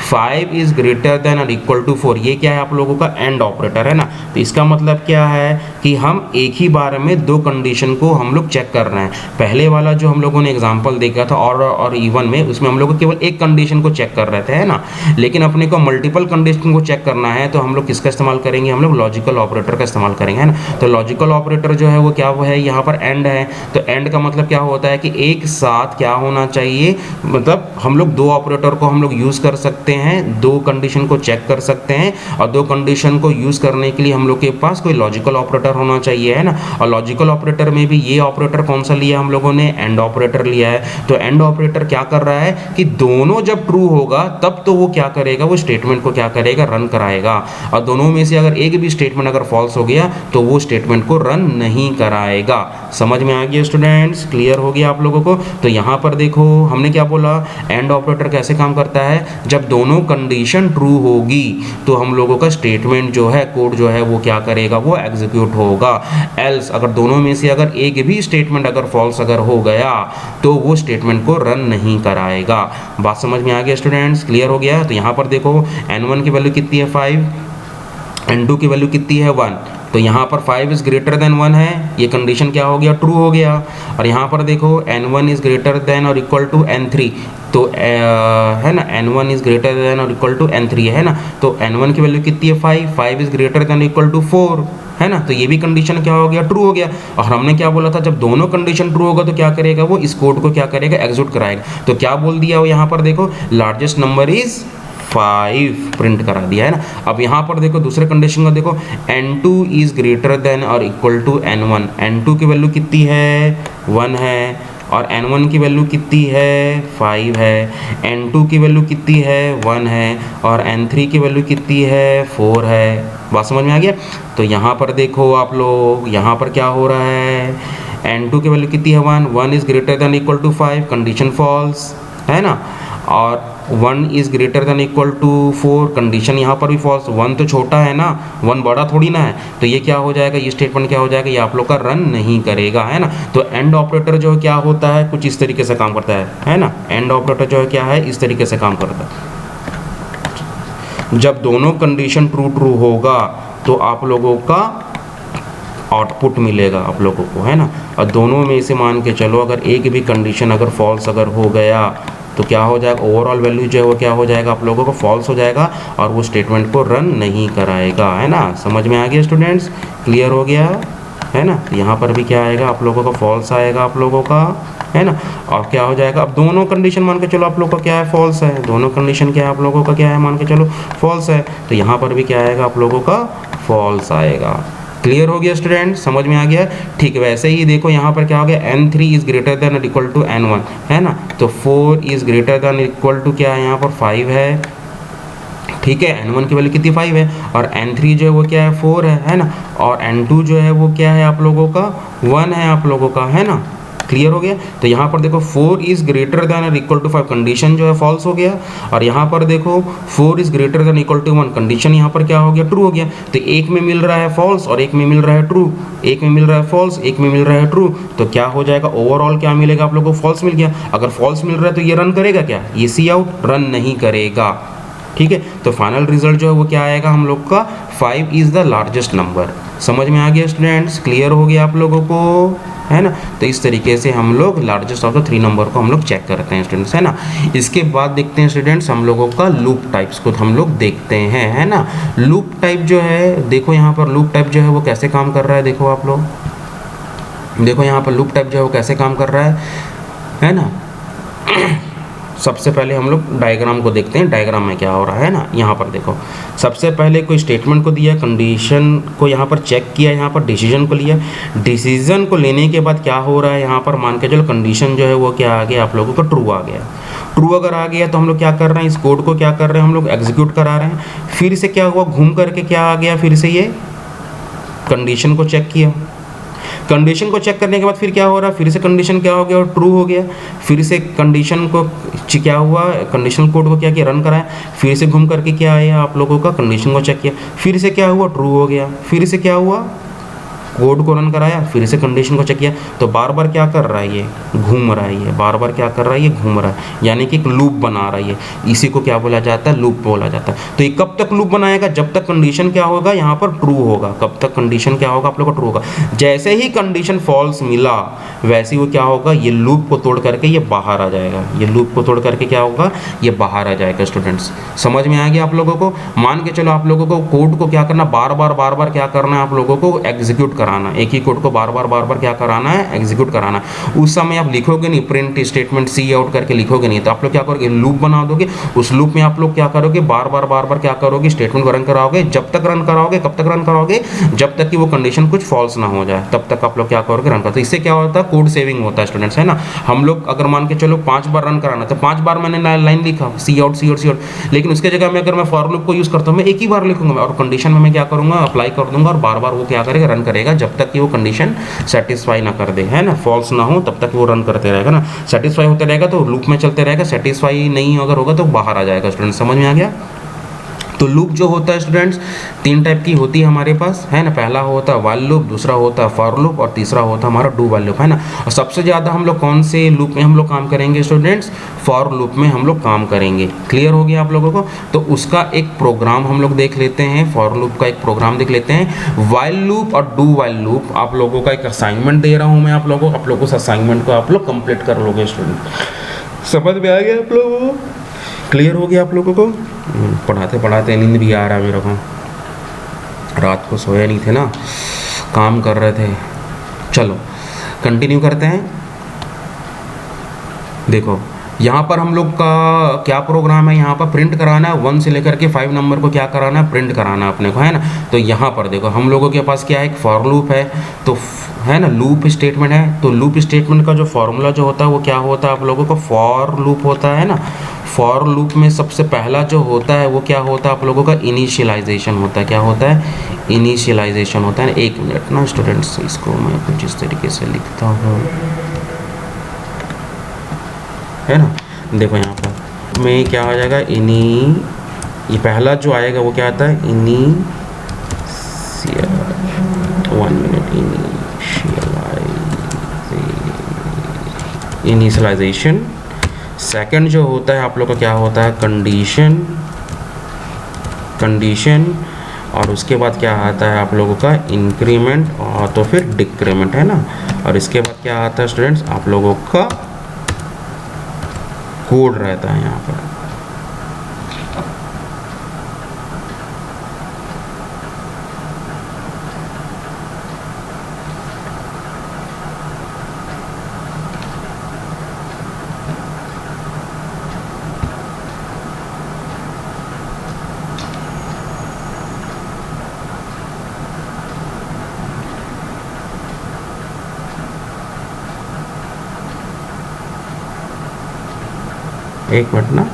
5 is greater than और इक्वल टू 4। ये क्या है आप लोगों का एंड ऑपरेटर, है ना। तो इसका मतलब क्या है कि हम एक ही बार में 2 कंडीशन को हम लोग चेक कर रहे हैं। पहले वाला जो हम लोगों ने एग्जांपल देखा था और इवन में, उसमें हम लोग केवल एक कंडीशन को चेक कर रहे थे, है ना। लेकिन अपने को मल्टीपल कंडीशन को चेक करना है, तो हम लोग किसका इस्तेमाल करेंगे, हम लोग लॉजिकल ऑपरेटर का इस्तेमाल करेंगे, है ना। तो लॉजिकल ऑपरेटर जो है वो क्या है, यहाँ पर एंड है। तो एंड का मतलब क्या होता है कि एक साथ क्या होना चाहिए, मतलब हम लोग 2 ऑपरेटर को हम लोग यूज़ कर सकते हैं, 2 कंडीशन को चेक कर सकते हैं, और 2 कंडीशन को यूज़ करने के लिए हम लोग के पास कोई लॉजिकल ऑपरेटर होना चाहिए, है ना। और लॉजिकल ऑपरेटर में भी ये ऑपरेटर कौन सा लिया हम लोगों ने, एंड ऑपरेटर लिया है। तो एंड ऑपरेटर क्या कर रहा है कि दोनों जब ट्रू होगा तब तो वो क्या करेगा, वो स्टेटमेंट को क्या करेगा, रन कराएगा। और दोनों में से अगर एक भी स्टेटमेंट अगर फॉल्स हो गया तो वो स्टेटमेंट को रन नहीं कराएगा। समझ में आ गया स्टूडेंट्स, क्लियर हो गया आप लोगों को। तो यहाँ पर देखो हमने क्या बोला, एंड ऑपरेटर कैसे काम करता है, जब दोनों कंडीशन ट्रू होगी तो हम लोगों का स्टेटमेंट जो है, कोड जो है वो क्या करेगा, वो एग्जीक्यूट होगा। एल्स अगर दोनों में से अगर एक भी स्टेटमेंट अगर फॉल्स अगर हो गया तो वो स्टेटमेंट को रन नहीं कराएगा। बात समझ में आ गया स्टूडेंट्स, क्लियर हो गया। तो यहाँ पर देखो N1 की वैल्यू कितनी है 5, N2 की वैल्यू कितनी है 1। तो यहाँ पर 5 इज़ ग्रेटर देन 1 है, ये कंडीशन क्या हो गया, ट्रू हो गया। और यहाँ पर देखो N1 इज़ ग्रेटर देन और इक्वल टू N3, तो है ना, N1 इज़ ग्रेटर देन और इक्वल टू N3 है ना। तो N1 की वैल्यू कितनी है 5 is greater than equal to 4, है ना। तो ये भी कंडीशन क्या हो गया, ट्रू हो गया। और हमने क्या बोला था, जब दोनों कंडीशन ट्रू होगा तो क्या करेगा, वो इस कोड को क्या करेगा, एग्जीक्यूट कराएगा। तो क्या बोल दिया वो यहाँ पर देखो, लार्जेस्ट नंबर इज़ 5 प्रिंट करा दिया, है ना। अब यहाँ पर देखो दूसरे कंडीशन का देखो, N2 इज़ ग्रेटर देन और इक्वल टू N1। N2 की वैल्यू कितनी है, 1 है, और N1 की वैल्यू कितनी है, 5 है। N2 की वैल्यू कितनी है, 1 है, और N3 की वैल्यू कितनी है, 4 है। बात समझ में आ गया। तो यहाँ पर देखो आप लोग, यहाँ पर क्या हो रहा है, N2 की वैल्यू कितनी है, 1 is greater than equal to 5, condition false, है ना। और 1 is greater than equal to 4, condition यहाँ पर भी फॉल्स। 1 तो छोटा है ना, 1 बड़ा थोड़ी ना है। तो ये क्या हो जाएगा, ये स्टेटमेंट क्या हो जाएगा, ये आप लोग का रन नहीं करेगा, है ना। तो एंड ऑपरेटर जो क्या होता है, कुछ इस तरीके से काम करता है ना। एंड ऑपरेटर जो है क्या है, इस तरीके से काम करता है। जब दोनों कंडीशन ट्रू होगा तो आप लोगों का आउटपुट मिलेगा आप लोगों को, है ना। और दोनों में से मान के चलो अगर एक भी कंडीशन अगर फॉल्स अगर हो गया तो क्या हो जाएगा, ओवरऑल वैल्यू जो है वो क्या हो जाएगा आप लोगों को फॉल्स हो जाएगा और वो स्टेटमेंट को रन नहीं कराएगा, है ना। समझ में आ गया स्टूडेंट्स, क्लियर हो गया है ना। यहाँ पर भी क्या आएगा आप लोगों को फॉल्स आएगा आप लोगों का, है ना। और क्या हो जाएगा, अब दोनों कंडीशन मान के चलो आप लोगों का क्या है, फॉल्स है। दोनों कंडीशन क्या है आप लोगों का क्या है, मान के चलो फॉल्स है, तो यहाँ पर भी क्या आएगा आप लोगों का फॉल्स आएगा। क्लियर हो गया स्टूडेंट, समझ में आ गया। ठीक, वैसे ही देखो यहाँ पर क्या हो गया, n3 इज ग्रेटर देन और इक्वल टू n1, है ना। तो 4 is greater than equal to क्या है यहाँ पर 5 है, ठीक है। n1 की वैल्यू कितनी 5 है और n3 जो है वो क्या है 4 है ना। और n2 जो है वो क्या है आप लोगों का 1 है आप लोगों का, है ना। क्लियर हो गया। तो यहाँ पर देखो 4 इज ग्रेटर देन और इक्वल टू 5 कंडीशन जो है फॉल्स हो गया, और यहाँ पर देखो 4 is greater than equal to 1 condition यहाँ पर क्या हो गया, ट्रू हो गया। तो एक में मिल रहा है फॉल्स और एक में मिल रहा है ट्रू, एक में मिल रहा है फॉल्स, एक में मिल रहा है ट्रू, तो क्या हो जाएगा, ओवरऑल क्या मिलेगा आप लोगों को, फॉल्स मिल गया। अगर फॉल्स मिल रहा है तो ये रन करेगा क्या, ये सी आउट रन नहीं करेगा, ठीक है। तो फाइनल रिजल्ट जो है वो क्या आएगा हम लोग का 5 इज द लार्जेस्ट नंबर। समझ में आ गया स्टूडेंट्स, क्लियर हो गया आप लोगों को, है ना। तो इस तरीके से हम लोग लार्जेस्ट ऑफ द 3 नंबर को हम लोग चेक करते हैं स्टूडेंट्स, है ना। इसके बाद देखते हैं स्टूडेंट्स हम लोगों का लूप टाइप्स को हम लोग देखते हैं, है ना। लूप टाइप जो है, देखो यहाँ पर लूप टाइप जो है वो कैसे काम कर रहा है, देखो आप लोग, देखो यहाँ पर लूप टाइप जो है वो कैसे काम कर रहा है ना। सबसे पहले हम लोग डायग्राम को देखते हैं, डायग्राम में क्या हो रहा है ना। यहाँ पर देखो, सबसे पहले कोई स्टेटमेंट को दिया, कंडीशन को यहाँ पर चेक किया, यहाँ पर डिसीजन को लिया, डिसीजन को लेने के बाद क्या हो रहा है यहाँ पर, मान के चलो कंडीशन जो है वो क्या आ गया आप लोगों को, ट्रू आ गया। ट्रू अगर आ गया तो हम लोग क्या कर रहे हैं, इस कोड को क्या कर रहे हैं हम लोग, एग्जीक्यूट करा रहे हैं। फिर से क्या हुआ, घूम करके क्या आ गया, फिर से ये कंडीशन को चेक किया, कंडीशन को चेक करने के बाद फिर क्या हो रहा है, फिर से कंडीशन क्या हो गया और ट्रू हो गया। फिर से कंडीशन को क्या हुआ, कंडीशनल कोड को क्या किया, रन कराया। फिर से घूम करके क्या आया आप लोगों का, कंडीशन को चेक किया, फिर से क्या हुआ, ट्रू हो गया। फिर से क्या हुआ, कोड को रन कराया, फिर से कंडीशन को चेक किया। तो बार बार क्या कर रहा है, ये घूम रहा है, ये बार बार क्या कर रहा है, ये घूम रहा है, यानी कि एक लूप बना रहा है ये। इसी को क्या बोला जाता है, लूप बोला जाता है। तो ये कब तक लूप बनाएगा, जब तक कंडीशन क्या होगा यहाँ पर ट्रू होगा। कब तक कंडीशन क्या होगा आप लोग का, ट्रू होगा। जैसे ही कंडीशन फॉल्स मिला वैसे ही वो क्या होगा, ये लूप को तोड़ करके ये बाहर आ जाएगा। ये लूप को तोड़ करके क्या होगा, ये बाहर आ जाएगा। स्टूडेंट्स समझ में आ गया आप लोगों को। मान के चलो आप लोगों को कोड को क्या करना, बार बार क्या करना है आप लोगों को, एग्जीक्यूट कराना। एक ही कोड को बार बार क्या कराना है, एग्जीक्यूट कराना। उस समय आप लिखोगे नहीं, प्रिंट स्टेटमेंट सी आउट करके लिखोगे नहीं, तो आप लोग क्या करोगे, लूप बना दोगे। उस लूप में आप लोग क्या करोगे, बार बार क्या करोगे, स्टेटमेंट को रन कराओगे। जब तक रन कराओगे, कब तक रन कराओगे, जब तक कि वो कंडीशन कुछ फॉल्स ना हो जाए, तब तक आप लोग क्या करोगे, रन करोगे। तो इससे क्या होता है, कोड सेविंग होता है स्टूडेंट्स, है ना। हम लोग अगर मान के चलो 5 बार रन कराना, तो 5 बार मैंने लाइन लिखा सी आउट सी आउट सी आउट, लेकिन उसके जगह में अगर मैं फॉर लूप को यूज करता हूँ, मैं एक ही बार लिखूंगा और कंडीशन में मैं क्या करूंगा, अप्लाई कर दूंगा और बार बार वो क्या करेगा, रन करेगा, जब तक कि वो कंडीशन सेटिस्फाई ना कर दे, है ना। फॉल्स ना हो तब तक वो रन करते रहेगा ना। सेटिस्फाई होते रहेगा तो लूप में चलते रहेगा, सेटिस्फाई नहीं अगर होगा तो बाहर आ जाएगा। स्टूडेंट समझ में आ गया। तो लूप जो होता है स्टूडेंट्स 3 टाइप की होती है हमारे पास, है ना। पहला होता है व्हाइल लूप, दूसरा होता है फॉर लूप और तीसरा होता है हमारा डू व्हाइल लूप, है ना। और सबसे ज़्यादा हम लोग कौन से लूप में हम लोग काम करेंगे स्टूडेंट्स, फॉर लूप में हम लोग काम करेंगे। क्लियर हो गया आप लोगों को। तो उसका एक प्रोग्राम हम लोग देख लेते हैं, फॉर लूप का एक प्रोग्राम देख लेते हैं। व्हाइल लूप और डू व्हाइल लूप आप लोगों का एक असाइनमेंट दे रहा हूँ मैं आप लोगों को, आप लोग उस असाइनमेंट को आप लोग कंप्लीट कर लोगे स्टूडेंट। समझ में आ गया आप लोगों को, क्लियर हो गया आप लोगों को। पढ़ाते पढ़ाते नींद भी आ रहा है मेरे को, रात को सोया नहीं थे ना, काम कर रहे थे। चलो कंटिन्यू करते हैं। देखो यहाँ पर हम लोग का क्या प्रोग्राम है, यहाँ पर प्रिंट कराना है 1 से लेकर के 5 नंबर को क्या कराना है, प्रिंट कराना है अपने को, है ना। तो यहाँ पर देखो हम लोगों के पास क्या है, एक फॉर लूप है, तो है ना, लूप स्टेटमेंट है। तो लूप स्टेटमेंट का जो फॉर्मूला जो होता है वो क्या होता है आप लोगों को, फॉर लूप होता है ना। फॉर लूप में सबसे पहला जो होता है वो क्या होता है आप लोगों का, इनिशियलाइजेशन होता है। क्या होता है, इनिशियलाइजेशन होता है। 1 मिनट ना स्टूडेंट्स, इसको मैं कुछ इस तरीके से लिखता हूँ, है ना। देखो यहाँ पर में क्या आ जाएगा, ये पहला जो आएगा वो क्या आता है, इनिशियलाइजेशन। सेकंड जो होता है आप लोग का क्या होता है, कंडीशन, और उसके बाद क्या आता है आप लोगों का, इंक्रीमेंट, और तो फिर डिक्रीमेंट, है ना। और इसके बाद क्या आता है स्टूडेंट्स आप लोगों का कोड रहता है यहाँ पर। एक मिनट ना,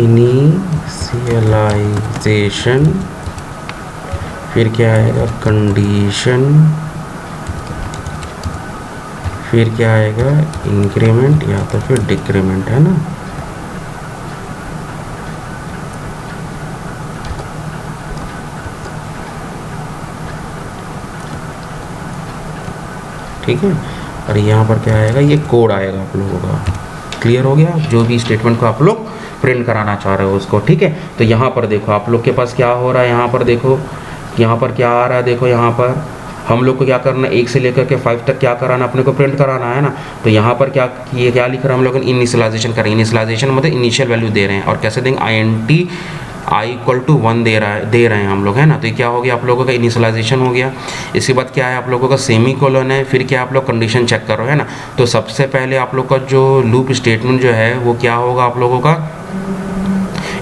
इनिशियलाइजेशन, फिर क्या आएगा कंडीशन, फिर क्या आएगा इंक्रीमेंट या तो फिर डिक्रीमेंट, है ना। ठीक है, और यहाँ पर क्या आएगा, ये कोड आएगा आप लोगों का। क्लियर हो गया, जो भी स्टेटमेंट को आप लोग प्रिंट कराना चाह रहे हो उसको। ठीक है, तो यहाँ पर देखो आप लोग के पास क्या हो रहा है, यहाँ पर देखो, यहाँ पर क्या आ रहा है, देखो यहाँ पर हम लोग को क्या करना है, 1 से लेकर के 5 तक क्या कराना, अपने को प्रिंट कराना है ना। तो यहाँ पर क्या, ये क्या लिख रहा है हम लोग, इनिशियलाइजेशन करें। इनिशियलाइजेशन मतलब इनिशियल वैल्यू दे रहे हैं, और कैसे देंगे, INT i=1 दे रहे हैं हम लोग, है ना। तो ये क्या हो गया आप लोगों का, इनिशियलाइजेशन हो गया। इसके बाद क्या है आप लोगों का सेमी कोलन है, फिर क्या आप लोग कंडीशन चेक करो, है ना। तो सबसे पहले आप लोग का जो लूप स्टेटमेंट जो है वो क्या होगा आप लोगों का,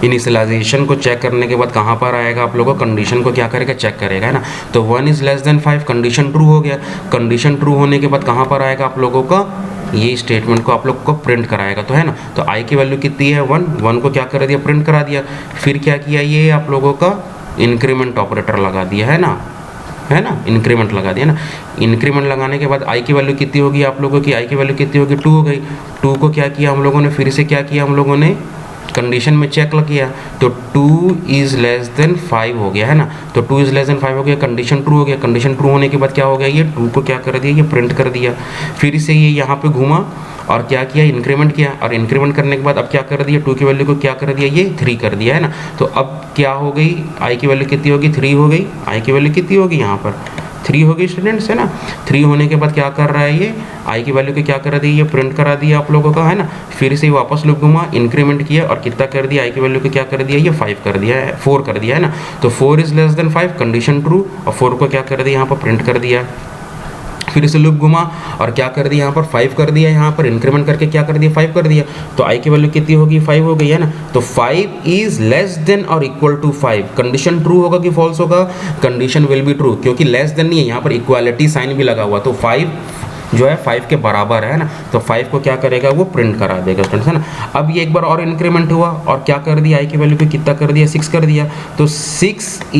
इनिशियलाइजेशन को चेक करने के बाद कहाँ पर आएगा आप लोगों को, कंडीशन को क्या करेगा, चेक करेगा, है ना। तो 1 > 5 कंडीशन ट्रू हो गया। कंडीशन ट्रू होने के बाद कहाँ पर आएगा आप लोगों का, ये स्टेटमेंट को आप लोग को प्रिंट कराएगा, तो है ना। तो i की वैल्यू कितनी है 1 को क्या कर दिया, प्रिंट करा दिया। फिर क्या किया, ये आप लोगों का इंक्रीमेंट ऑपरेटर लगा दिया, है ना, इंक्रीमेंट लगा दिया ना। इंक्रीमेंट लगाने के बाद i की वैल्यू कितनी होगी आप लोगों की, i की वैल्यू कितनी होगी, 2 हो गई। 2 को क्या किया हम लोगों ने, फिर से क्या किया हम लोगों ने, कंडीशन में चेक किया, तो 2 > 5 हो गया, है ना। तो 2 > 5 हो गया, कंडीशन ट्रू हो गया। कंडीशन ट्रू होने के बाद क्या हो गया, ये 2 को क्या कर दिया, ये प्रिंट कर दिया। फिर से ये यहाँ पे घूमा और क्या किया, इंक्रीमेंट किया, और इंक्रीमेंट करने के बाद अब क्या कर दिया, 2 की वैल्यू को क्या कर दिया, ये 3 कर दिया, है ना। तो अब क्या हो गई, i की वैल्यू कितनी होगी, 3 हो गई। i की वैल्यू कितनी होगी यहाँ पर, 3 हो गई स्टूडेंट्स, है ना। 3 होने के बाद क्या कर रहा है, ये i की वैल्यू को क्या करा दी, ये प्रिंट करा दिया आप लोगों का, है ना। फिर से वापस लूप घुमा, इंक्रीमेंट किया और कितना कर दिया, i की वैल्यू को क्या कर दिया, ये 5 कर दिया है, 4 कर दिया, है ना। तो 4 > 5 कंडीशन ट्रू, और 4 को क्या कर दिया, यहाँ पर प्रिंट कर दिया। फिर से लूप घुमा और क्या कर दिया, यहाँ पर 5 कर दिया, यहाँ पर इंक्रीमेंट करके क्या कर दिया, 5 कर दिया। तो i की वैल्यू कितनी होगी, 5 हो गई, है ना। तो 5 < 5 कंडीशन ट्रू होगा कि फॉल्स होगा, कंडीशन विल बी ट्रू, क्योंकि लेस देन नहीं है, यहाँ पर इक्वालिटी साइन भी लगा हुआ। तो 5 जो है 5 के बराबर है ना। तो 5 को क्या करेगा, वो प्रिंट करा देगा स्टूडेंट्स, है ना। अब ये एक बार और इंक्रीमेंट हुआ और क्या कर दिया, i की वैल्यू को कितना कर दिया, 6 कर दिया। तो 6 <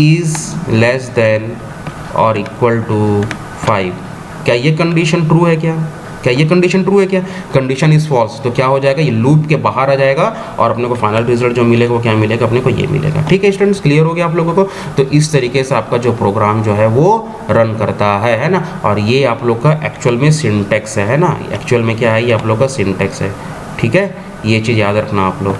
5, क्या ये कंडीशन ट्रू है, क्या ये कंडीशन ट्रू है, क्या कंडीशन इज फॉल्स। तो क्या हो जाएगा, ये लूप के बाहर आ जाएगा और अपने को फाइनल रिजल्ट जो मिलेगा वो क्या मिलेगा, अपने को ये मिलेगा। ठीक है स्टूडेंट्स, क्लियर हो गया आप लोगों को। तो इस तरीके से आपका जो प्रोग्राम जो है वो रन करता है ना। और ये आप लोग का एक्चुअल में सिंटैक्स है ना, एक्चुअल में क्या है, ये आप लोग का सिंटैक्स है। ठीक है, ये चीज़ याद रखना आप लोग,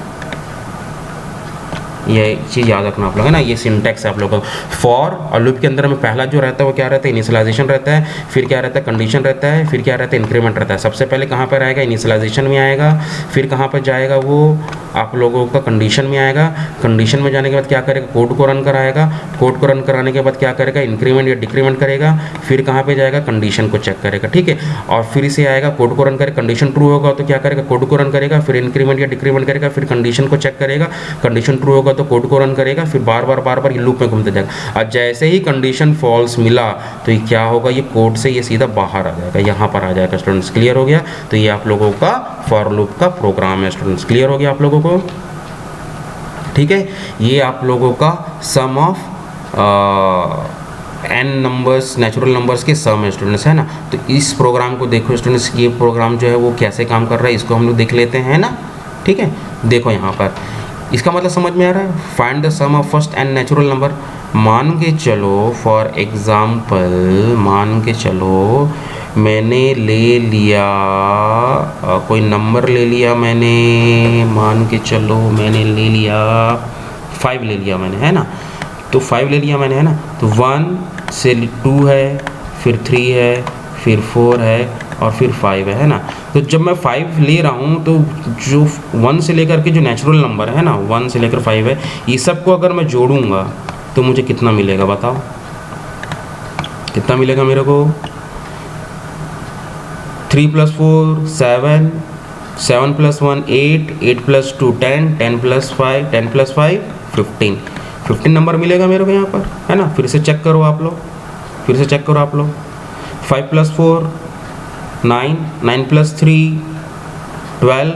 ये चीज़ याद रखना आप लोग, है ना। ये सिंटैक्स है आप लोगों का। फॉर और लूप के अंदर में पहला जो रहता है वो क्या रहता है, इनिशियलाइजेशन रहता है, फिर क्या रहता है, कंडीशन रहता है, फिर क्या रहता है, इंक्रीमेंट रहता है। सबसे पहले कहाँ पर आएगा, इनिशियलाइजेशन में आएगा, फिर कहाँ पर जाएगा, वो आप लोगों का कंडीशन में आएगा। कंडीशन में जाने के बाद क्या करेगा, कोड को रन कराएगा, कोड को रन कराने के बाद क्या करेगा, इंक्रीमेंट या डिक्रीमेंट करेगा, फिर कहाँ पे जाएगा, कंडीशन को चेक करेगा। ठीक है, और फिर से आएगा, कोड को रन करेगा, कंडीशन ट्रू होगा तो क्या करेगा, कोड को रन करेगा, फिर इंक्रीमेंट या डिक्रीमेंट करेगा, फिर कंडीशन को चेक करेगा, कंडीशन ट्रू होगा तो कोड को रन करेगा, फिर बार बार ये लूप में घूमते जाएगा। और जैसे ही कंडीशन फॉल्स मिला तो ये क्या होगा, ये कोड से ये सीधा बाहर आ जाएगा, यहाँ पर आ जाएगा स्टूडेंट्स। क्लियर हो गया। तो ये आप लोगों का फॉर लूप का प्रोग्राम है स्टूडेंट्स। क्लियर हो गया आप लोगों को। ठीक है, ये आप लोगों का sum of n numbers, natural numbers के सम है स्टूडेंट्स, है ना। तो इस प्रोग्राम को देखो स्टूडेंट्स, ये प्रोग्राम जो है वो कैसे काम कर रहा है इसको हम लोग देख लेते हैं ना। ठीक है, देखो यहाँ पर इसका मतलब समझ में आ रहा है? Find the sum of first and natural number. मान के चलो फॉर एग्जाम्पल, मान के चलो मैंने ले लिया कोई नंबर ले लिया मैंने, मान के चलो मैंने ले लिया 5 ले लिया मैंने, है ना। तो 5 ले लिया मैंने, है ना। तो 1 से 2 है, फिर 3 है, फिर 4 है और फिर 5 है ना। तो जब मैं 5 ले रहा हूँ तो जो 1 से लेकर के जो नेचुरल नंबर है ना, 1 से लेकर 5 है, ये सब को अगर मैं जोड़ूंगा तो मुझे कितना मिलेगा बताओ, कितना मिलेगा मेरे को? 3 + 4 7, 7 + 1 8, 8 + 2 10, 10 + 5 10 + 5 15, 15 नंबर मिलेगा मेरे को यहाँ पर, है ना। फिर से चेक करो आप लोग, फिर से चेक करो आप लोग। 5 + 4 9, 9 + 3 12,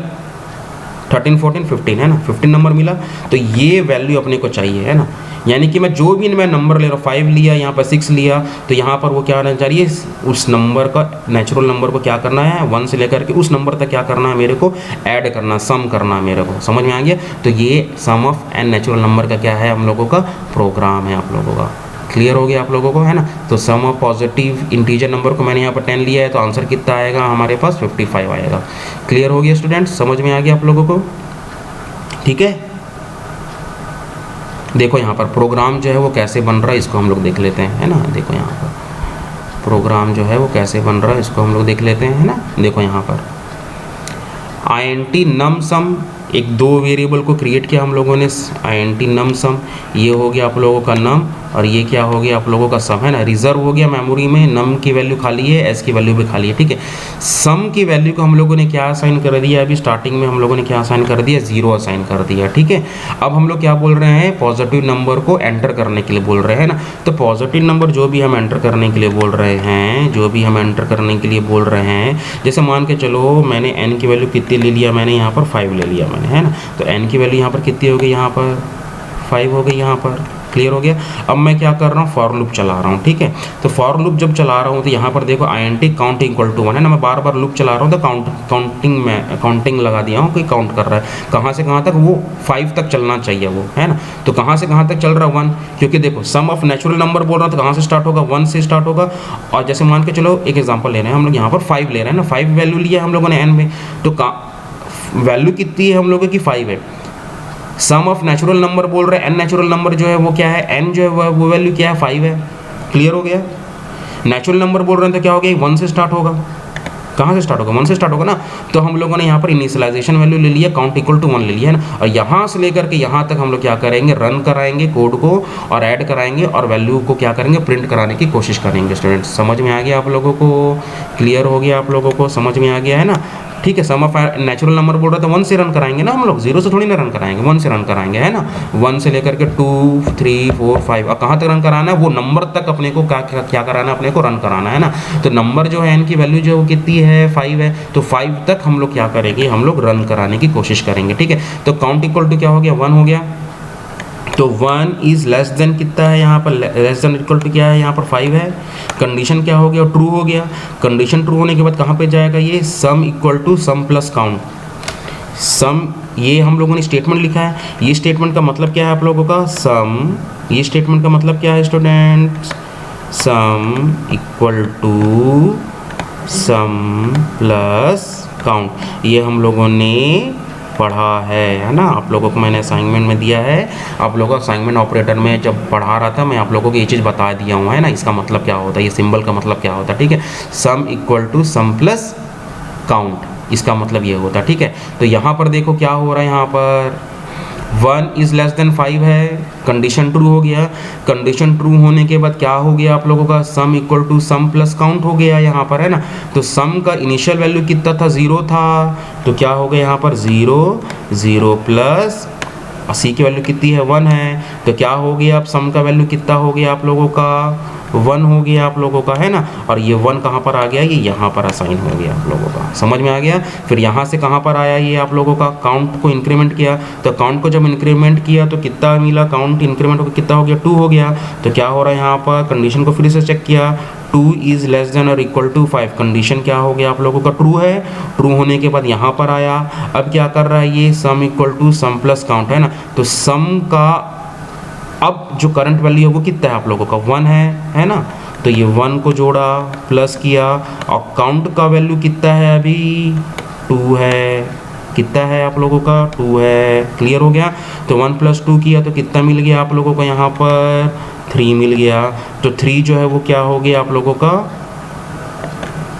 13 14 15, है ना। 15 नंबर मिला। तो ये वैल्यू अपने को चाहिए, है ना। यानी कि मैं जो भी मैं नंबर ले रहा हूँ, 5 लिया, यहाँ पर 6 लिया, तो यहाँ पर वो क्या होना चाहिए, उस नंबर का नेचुरल नंबर को क्या करना है, 1 से लेकर के उस नंबर तक क्या करना है मेरे को, ऐड करना, सम करना है मेरे को। समझ में आ गया? तो ये सम ऑफ एन नेचुरल नंबर का क्या है हम लोगों का प्रोग्राम है आप लोगों का। क्लियर हो गया आप लोगों को, है ना। तो सम ऑफ पॉजिटिव इंटीजर नंबर को मैंने यहाँ पर 10 लिया है, तो आंसर कितना आएगा हमारे पास, 55 आएगा। क्लियर हो गया स्टूडेंट्स, समझ में आ गया आप लोगों को? ठीक है, देखो यहाँ पर प्रोग्राम जो है वो कैसे बन रहा है, इसको हम लोग देख लेते हैं, है ना। देखो यहाँ पर प्रोग्राम जो है वो कैसे बन रहा है, इसको हम लोग देख लेते हैं, है ना। देखो यहाँ पर int num sum, एक 2 वेरिएबल को क्रिएट किया हम लोगों ने, int num sum, ये हो गया आप लोगों का नम और ये क्या हो गया आप लोगों का सम, है ना। रिजर्व हो गया मेमोरी में, नम की वैल्यू खाली है, एस की वैल्यू भी खाली है, ठीक है। सम की वैल्यू को हम लोगों ने क्या असाइन कर दिया, अभी स्टार्टिंग में हम लोगों ने क्या असाइन कर दिया, 0 असाइन कर दिया, ठीक है। अब हम लोग क्या बोल रहे हैं, पॉजिटिव नंबर को एंटर करने के लिए बोल रहे हैं ना। तो पॉजिटिव नंबर जो भी हम एंटर करने के लिए बोल रहे हैं, जो भी हम एंटर करने के लिए बोल रहे हैं, जैसे मान के चलो मैंने n की वैल्यू कितनी ले लिया, मैंने यहाँ पर 5 ले लिया मैंने, है ना। तो n की वैल्यू यहाँ पर कितनी हो गई, यहाँ पर 5 हो गई यहाँ पर। क्लियर हो गया। अब मैं क्या कर रहा हूँ, फॉर लूप चला रहा हूँ, ठीक है। तो फॉर लूप जब चला रहा हूँ तो यहाँ पर देखो int काउंट इक्वल टू 1, है ना। मैं बार बार लूप चला रहा हूँ तो काउंटिंग लगा दिया हूँ कि काउंट कर रहा है कहाँ से कहाँ तक, वो 5 तक चलना चाहिए वो, है ना। तो कहाँ से कहाँ तक चल रहा है 1, क्योंकि देखो सम ऑफ नेचुरल नंबर बोल रहा है तो कहाँ से स्टार्ट होगा, 1 से स्टार्ट होगा। और जैसे मान के चलो एक एग्जाम्पल ले रहे हैं हम लोग, यहाँ पर 5 ले रहे हैं ना, 5 वैल्यू लिया हम लोगों ने n में, तो वैल्यू कितनी है हम लोगों की 5 है। सम ऑफ नेचुरल नंबर बोल रहे हैं, एन नेचुरल नंबर जो है वो क्या है, एन जो है वो वैल्यू क्या है, 5 है। क्लियर हो गया। नेचुरल नंबर बोल रहे हैं तो क्या हो गया, 1 से स्टार्ट होगा। कहाँ से स्टार्ट होगा, 1 से स्टार्ट होगा ना। तो हम लोगों ने यहाँ पर इनिशियलाइजेशन वैल्यू ले लिया, काउंट इक्वल टू 1 ले लिया है ना। और यहाँ से लेकर के यहाँ तक हम लोग क्या करेंगे, रन कराएंगे कोड को और ऐड कराएंगे और वैल्यू को क्या करेंगे, प्रिंट कराने की कोशिश करेंगे। स्टूडेंट्स समझ में आ गया आप लोगों को? क्लियर हो गया आप लोगों को? समझ में आ गया है ना। ठीक है। सम ऑफ नेचुरल नंबर बोल रहा है तो 1 से रन कराएंगे ना हम लोग, 0 से थोड़ी ना रन कराएंगे, 1 से रन कराएंगे, है ना। 1 से लेकर के 2 3 4 5 और कहाँ तक रन कराना है, वो नंबर तक अपने को क्या कराना है, अपने को रन कराना है ना। तो नंबर जो है n की वैल्यू जो कितनी है, 5 है। तो 5 तक हम लोग क्या करेंगे, हम लोग रन कराने की कोशिश करेंगे, ठीक है। तो काउंट इक्वल टू क्या हो गया, 1 हो गया। तो 1 इज लेस देन कितना है यहाँ पर, लेस देन इक्वल टू क्या है यहाँ पर 5 है। कंडीशन क्या हो गया, ट्रू हो गया। कंडीशन ट्रू होने के बाद कहाँ पे जाएगा ये, sum equal to sum plus count. Sum ये हम लोगों ने स्टेटमेंट लिखा है, ये स्टेटमेंट का मतलब क्या है आप लोगों का, सम, ये स्टेटमेंट का मतलब क्या है student, sum equal to sum plus count. ये हम लोगों ने पढ़ा है ना। आप लोगों को मैंने असाइनमेंट में दिया है, आप लोगों को असाइनमेंट ऑपरेटर में जब पढ़ा रहा था मैं आप लोगों को ये चीज़ बता दिया हूँ, है ना। इसका मतलब क्या होता है, ये सिंबल का मतलब क्या होता है, ठीक है। Sum equal to sum plus count, इसका मतलब ये होता है, ठीक है। तो यहाँ पर देखो क्या हो रहा है, यहाँ पर 1 इज़ लेस देन 5 है, कंडीशन ट्रू हो गया। कंडीशन ट्रू होने के बाद क्या हो गया आप लोगों का, sum equal to sum plus count हो गया यहाँ पर, है ना। तो सम का इनिशियल वैल्यू कितना था, 0 था। तो क्या हो गया यहाँ पर 0 0 प्लस सी की वैल्यू कितनी है, 1 है। तो क्या हो गया, अब सम का वैल्यू कितना हो गया आप लोगों का, 1 हो गया आप लोगों का, है ना। और ये 1 कहाँ पर आ गया, ये यहाँ पर असाइन हो गया आप लोगों का। समझ में आ गया। फिर यहाँ से कहाँ पर आया ये आप लोगों का, काउंट को इंक्रीमेंट किया। तो काउंट को जब इंक्रीमेंट किया तो कितना मिला, काउंट इंक्रीमेंट को कितना हो गया, 2 हो गया। तो क्या हो रहा है यहाँ पर, कंडीशन को फिर से चेक किया, 2 इज़ लेस देन और इक्वल टू 5, कंडीशन क्या हो गया आप लोगों का ट्रू है। ट्रू होने के बाद यहाँ पर आया, अब क्या कर रहा है ये, sum equal to sum plus count, है ना। तो सम का अब जो करंट वैल्यू है वो कितना है आप लोगों का, 1 है ना। तो ये 1 को जोड़ा, प्लस किया, और काउंट का वैल्यू कितना है अभी, 2 है। कितना है आप लोगों का, 2 है। क्लियर हो गया। तो 1 + 2 किया तो कितना मिल गया आप लोगों को, यहाँ पर 3 मिल गया। तो 3 जो है वो क्या हो गया आप लोगों का,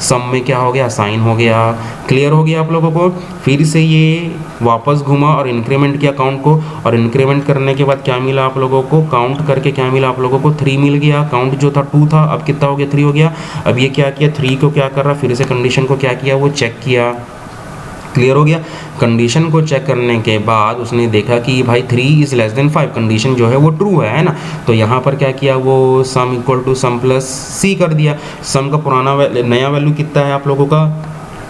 सम में क्या हो गया, साइन हो गया। क्लियर हो गया आप लोगों को। फिर से ये वापस घुमा और इंक्रीमेंट किया काउंट को, और इंक्रीमेंट करने के बाद क्या मिला आप लोगों को, काउंट करके क्या मिला आप लोगों को, 3 मिल गया। काउंट जो था 2 था, अब कितना हो गया, 3 हो गया। अब ये क्या किया, 3 को क्या कर रहा, फिर से कंडीशन को क्या किया, वो चेक किया। क्लियर हो गया। कंडीशन को चेक करने के बाद उसने देखा कि भाई 3 इज़ लेस देन 5, कंडीशन जो है वो ट्रू है ना। तो यहाँ पर क्या किया, वो sum equal to sum plus C कर दिया। सम का नया वैल्यू कितना है आप लोगों का,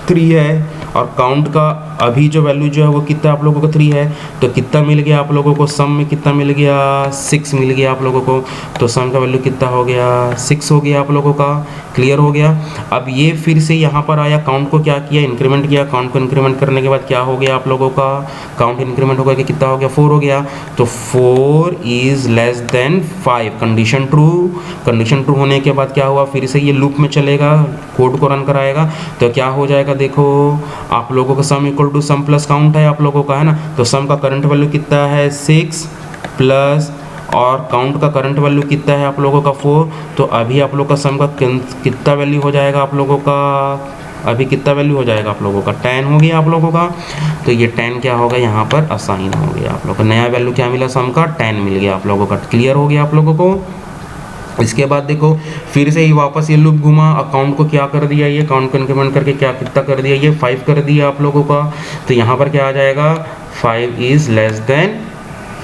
3 है, और काउंट का अभी जो वैल्यू जो है वो कितना आप लोगों को 3 है। तो कितना मिल गया आप लोगों को, सम में कितना मिल गया, 6 मिल गया आप लोगों को। तो सम का वैल्यू कितना हो गया, 6 हो गया आप लोगों का। क्लियर हो गया। अब ये फिर से यहाँ पर आया, काउंट को क्या किया, इंक्रीमेंट किया। काउंट को इंक्रीमेंट करने के बाद क्या हो गया आप लोगों का, काउंट इंक्रीमेंट होकर के कितना हो गया, 4 हो गया। तो 4 is less than 5, condition true. Condition true होने के बाद क्या हुआ, फिर से ये लूप में चलेगा, कोड को रन कराएगा। तो क्या हो जाएगा, देखो आप लोगों का sum equal to sum plus count है आप लोगों का, है ना। तो सम का करंट वैल्यू कितना है, 6 प्लस, और काउंट का करंट वैल्यू कितना है आप लोगों का, 4। तो अभी आप लोग का सम का कितना वैल्यू हो जाएगा आप लोगों का, अभी कितना वैल्यू हो जाएगा आप लोगों का, 10 हो गया आप लोगों का। तो ये 10 क्या होगा यहाँ पर, असाइन हो गया आप लोग का। नया वैल्यू क्या मिला, सम का 10 मिल गया आप लोगों का। क्लियर हो गया आप लोगों को। इसके बाद देखो फिर से ही वापस ये लूप घुमा, अकाउंट को क्या कर दिया, ये काउंट को इंक्रीमेंट करके क्या कितना कर दिया, ये 5 कर दिया आप लोगों का। तो यहाँ पर क्या आ जाएगा, 5 is less than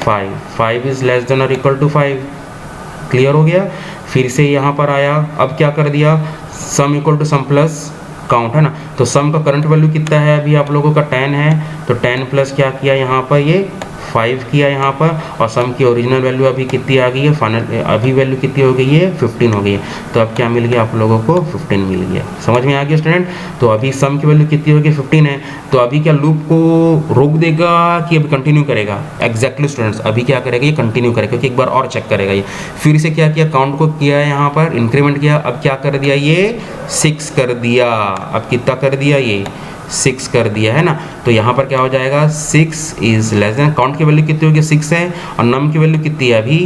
5, 5 is less than और इक्वल टू 5। क्लियर हो गया। फिर से यहाँ पर आया, अब क्या कर दिया, sum equal to sum plus count, है ना। तो सम का करंट वैल्यू कितना है अभी आप लोगों का, 10 है। तो 10 प्लस क्या किया यहाँ पर, ये 5 किया यहाँ पर, और सम की ओरिजिनल वैल्यू अभी कितनी आ गई है, फाइनल अभी वैल्यू कितनी हो गई है, 15 हो गई है। तो अब क्या मिल गया आप लोगों को, 15 मिल गया। समझ में आ गया स्टूडेंट। तो अभी सम की वैल्यू कितनी होगी, 15 है। तो अभी क्या लूप को रोक देगा कि अभी कंटिन्यू करेगा, एग्जैक्टली स्टूडेंट्स अभी क्या करेगा, ये कंटिन्यू करेगा, क्योंकि एक बार और चेक करेगा ये। फिर से क्या किया, काउंट को किया यहाँ पर, इंक्रीमेंट किया। अब क्या कर दिया, ये 6 कर दिया। अब कितना कर दिया, ये 6 कर दिया, है ना। तो यहाँ पर क्या हो जाएगा, 6 इज़ लेस देन, काउंट की वैल्यू कितनी होगी, 6 है, और नम की वैल्यू कितनी है अभी,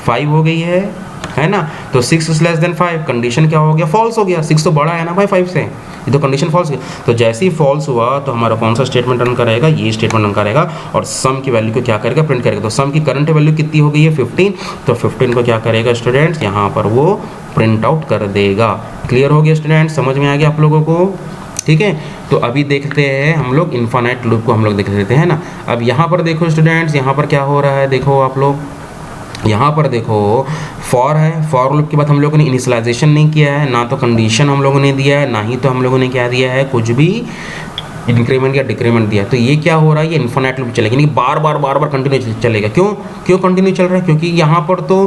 5 हो गई है ना। तो 6 इज़ लेस देन 5, कंडीशन क्या हो गया, फॉल्स हो गया। 6 तो बड़ा है ना भाई 5 से, ये तो कंडीशन फॉल्स गया। तो जैसे ही फॉल्स हुआ तो हमारा कौन सा स्टेटमेंट रन करेगा, ये स्टेटमेंट रन करेगा, और सम की वैल्यू को क्या करेगा, प्रिंट करेगा। तो सम की करंट वैल्यू कितनी हो गई है, 15। तो 15 को क्या करेगा स्टूडेंट्स, यहाँ पर वो प्रिंट आउट कर देगा। क्लियर हो गया स्टूडेंट्स, समझ में आ गया आप लोगों को। ठीक है। तो अभी देखते हैं हम लोग इन्फानाइट लूप को हम लोग देख लेते हैं ना। अब यहाँ पर देखो स्टूडेंट्स, यहाँ पर क्या हो रहा है, देखो आप लोग यहाँ पर देखो फॉर है। फॉर लूप के बाद हम लोगों ने इनिशियलाइजेशन नहीं किया है, ना तो कंडीशन हम लोगों ने दिया है, ना ही तो हम लोगों ने क्या दिया है, कुछ भी इंक्रीमेंट या डिक्रीमेंट दिया। तो ये क्या हो रहा है, ये इन्फानाइट लूप चलेगा, यानी बार बार कंटिन्यू चलेगा। क्यों कंटिन्यू चल रहा है, क्योंकि यहाँ पर तो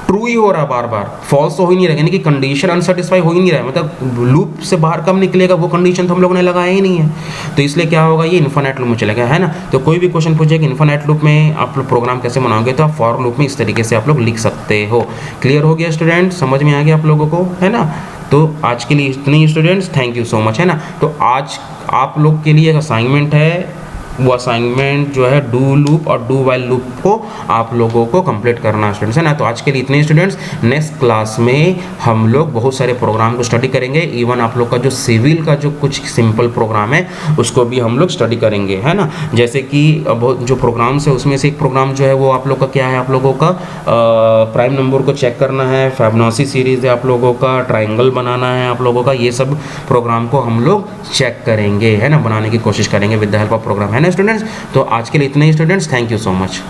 ट्रू ही हो रहा है, बार बार फॉल्स तो हो ही नहीं रहा, यानी कि कंडीशन अनसेटिस्फाई हो ही नहीं रहा है, मतलब लूप से बाहर कब निकलेगा, वो कंडीशन तो हम लोगों ने लगाया ही नहीं है। तो इसलिए क्या होगा, ये इन्फानाइट लूप में चलेगा, है ना। तो कोई भी क्वेश्चन पूछे कि इन्फानाइट लूप में आप लोग प्रोग्राम कैसे बनाओगे, तो आप फॉर लूप में इस तरीके से आप लोग लिख सकते हो। क्लियर हो गया स्टूडेंट, समझ में आ गया आप लोगों को, है ना। तो आज के लिए इतने ही students, thank you so much, है ना। तो आज आप लोग के लिए एक असाइनमेंट है, वो असाइनमेंट जो है डू लूप और डू वाइल लूप को आप लोगों को कंप्लीट करना है स्टूडेंट्स, है ना। तो आज के लिए इतने स्टूडेंट्स, नेक्स्ट क्लास में हम लोग बहुत सारे प्रोग्राम को स्टडी करेंगे। इवन आप लोग का जो सिविल का जो कुछ सिंपल प्रोग्राम है उसको भी हम लोग स्टडी करेंगे, है ना। जैसे कि बहुत जो प्रोग्राम्स है उसमें से एक प्रोग्राम जो है वो आप लोग का क्या है, आप लोगों का प्राइम नंबर को चेक करना है, फिबोनाची सीरीज है आप लोगों का, ट्राइंगल बनाना है आप लोगों का, ये सब प्रोग्राम को हम लोग चेक करेंगे, है ना, बनाने की कोशिश करेंगे with the help of program, है ना स्टूडेंट्स। तो आज के लिए इतने ही students, thank you so much.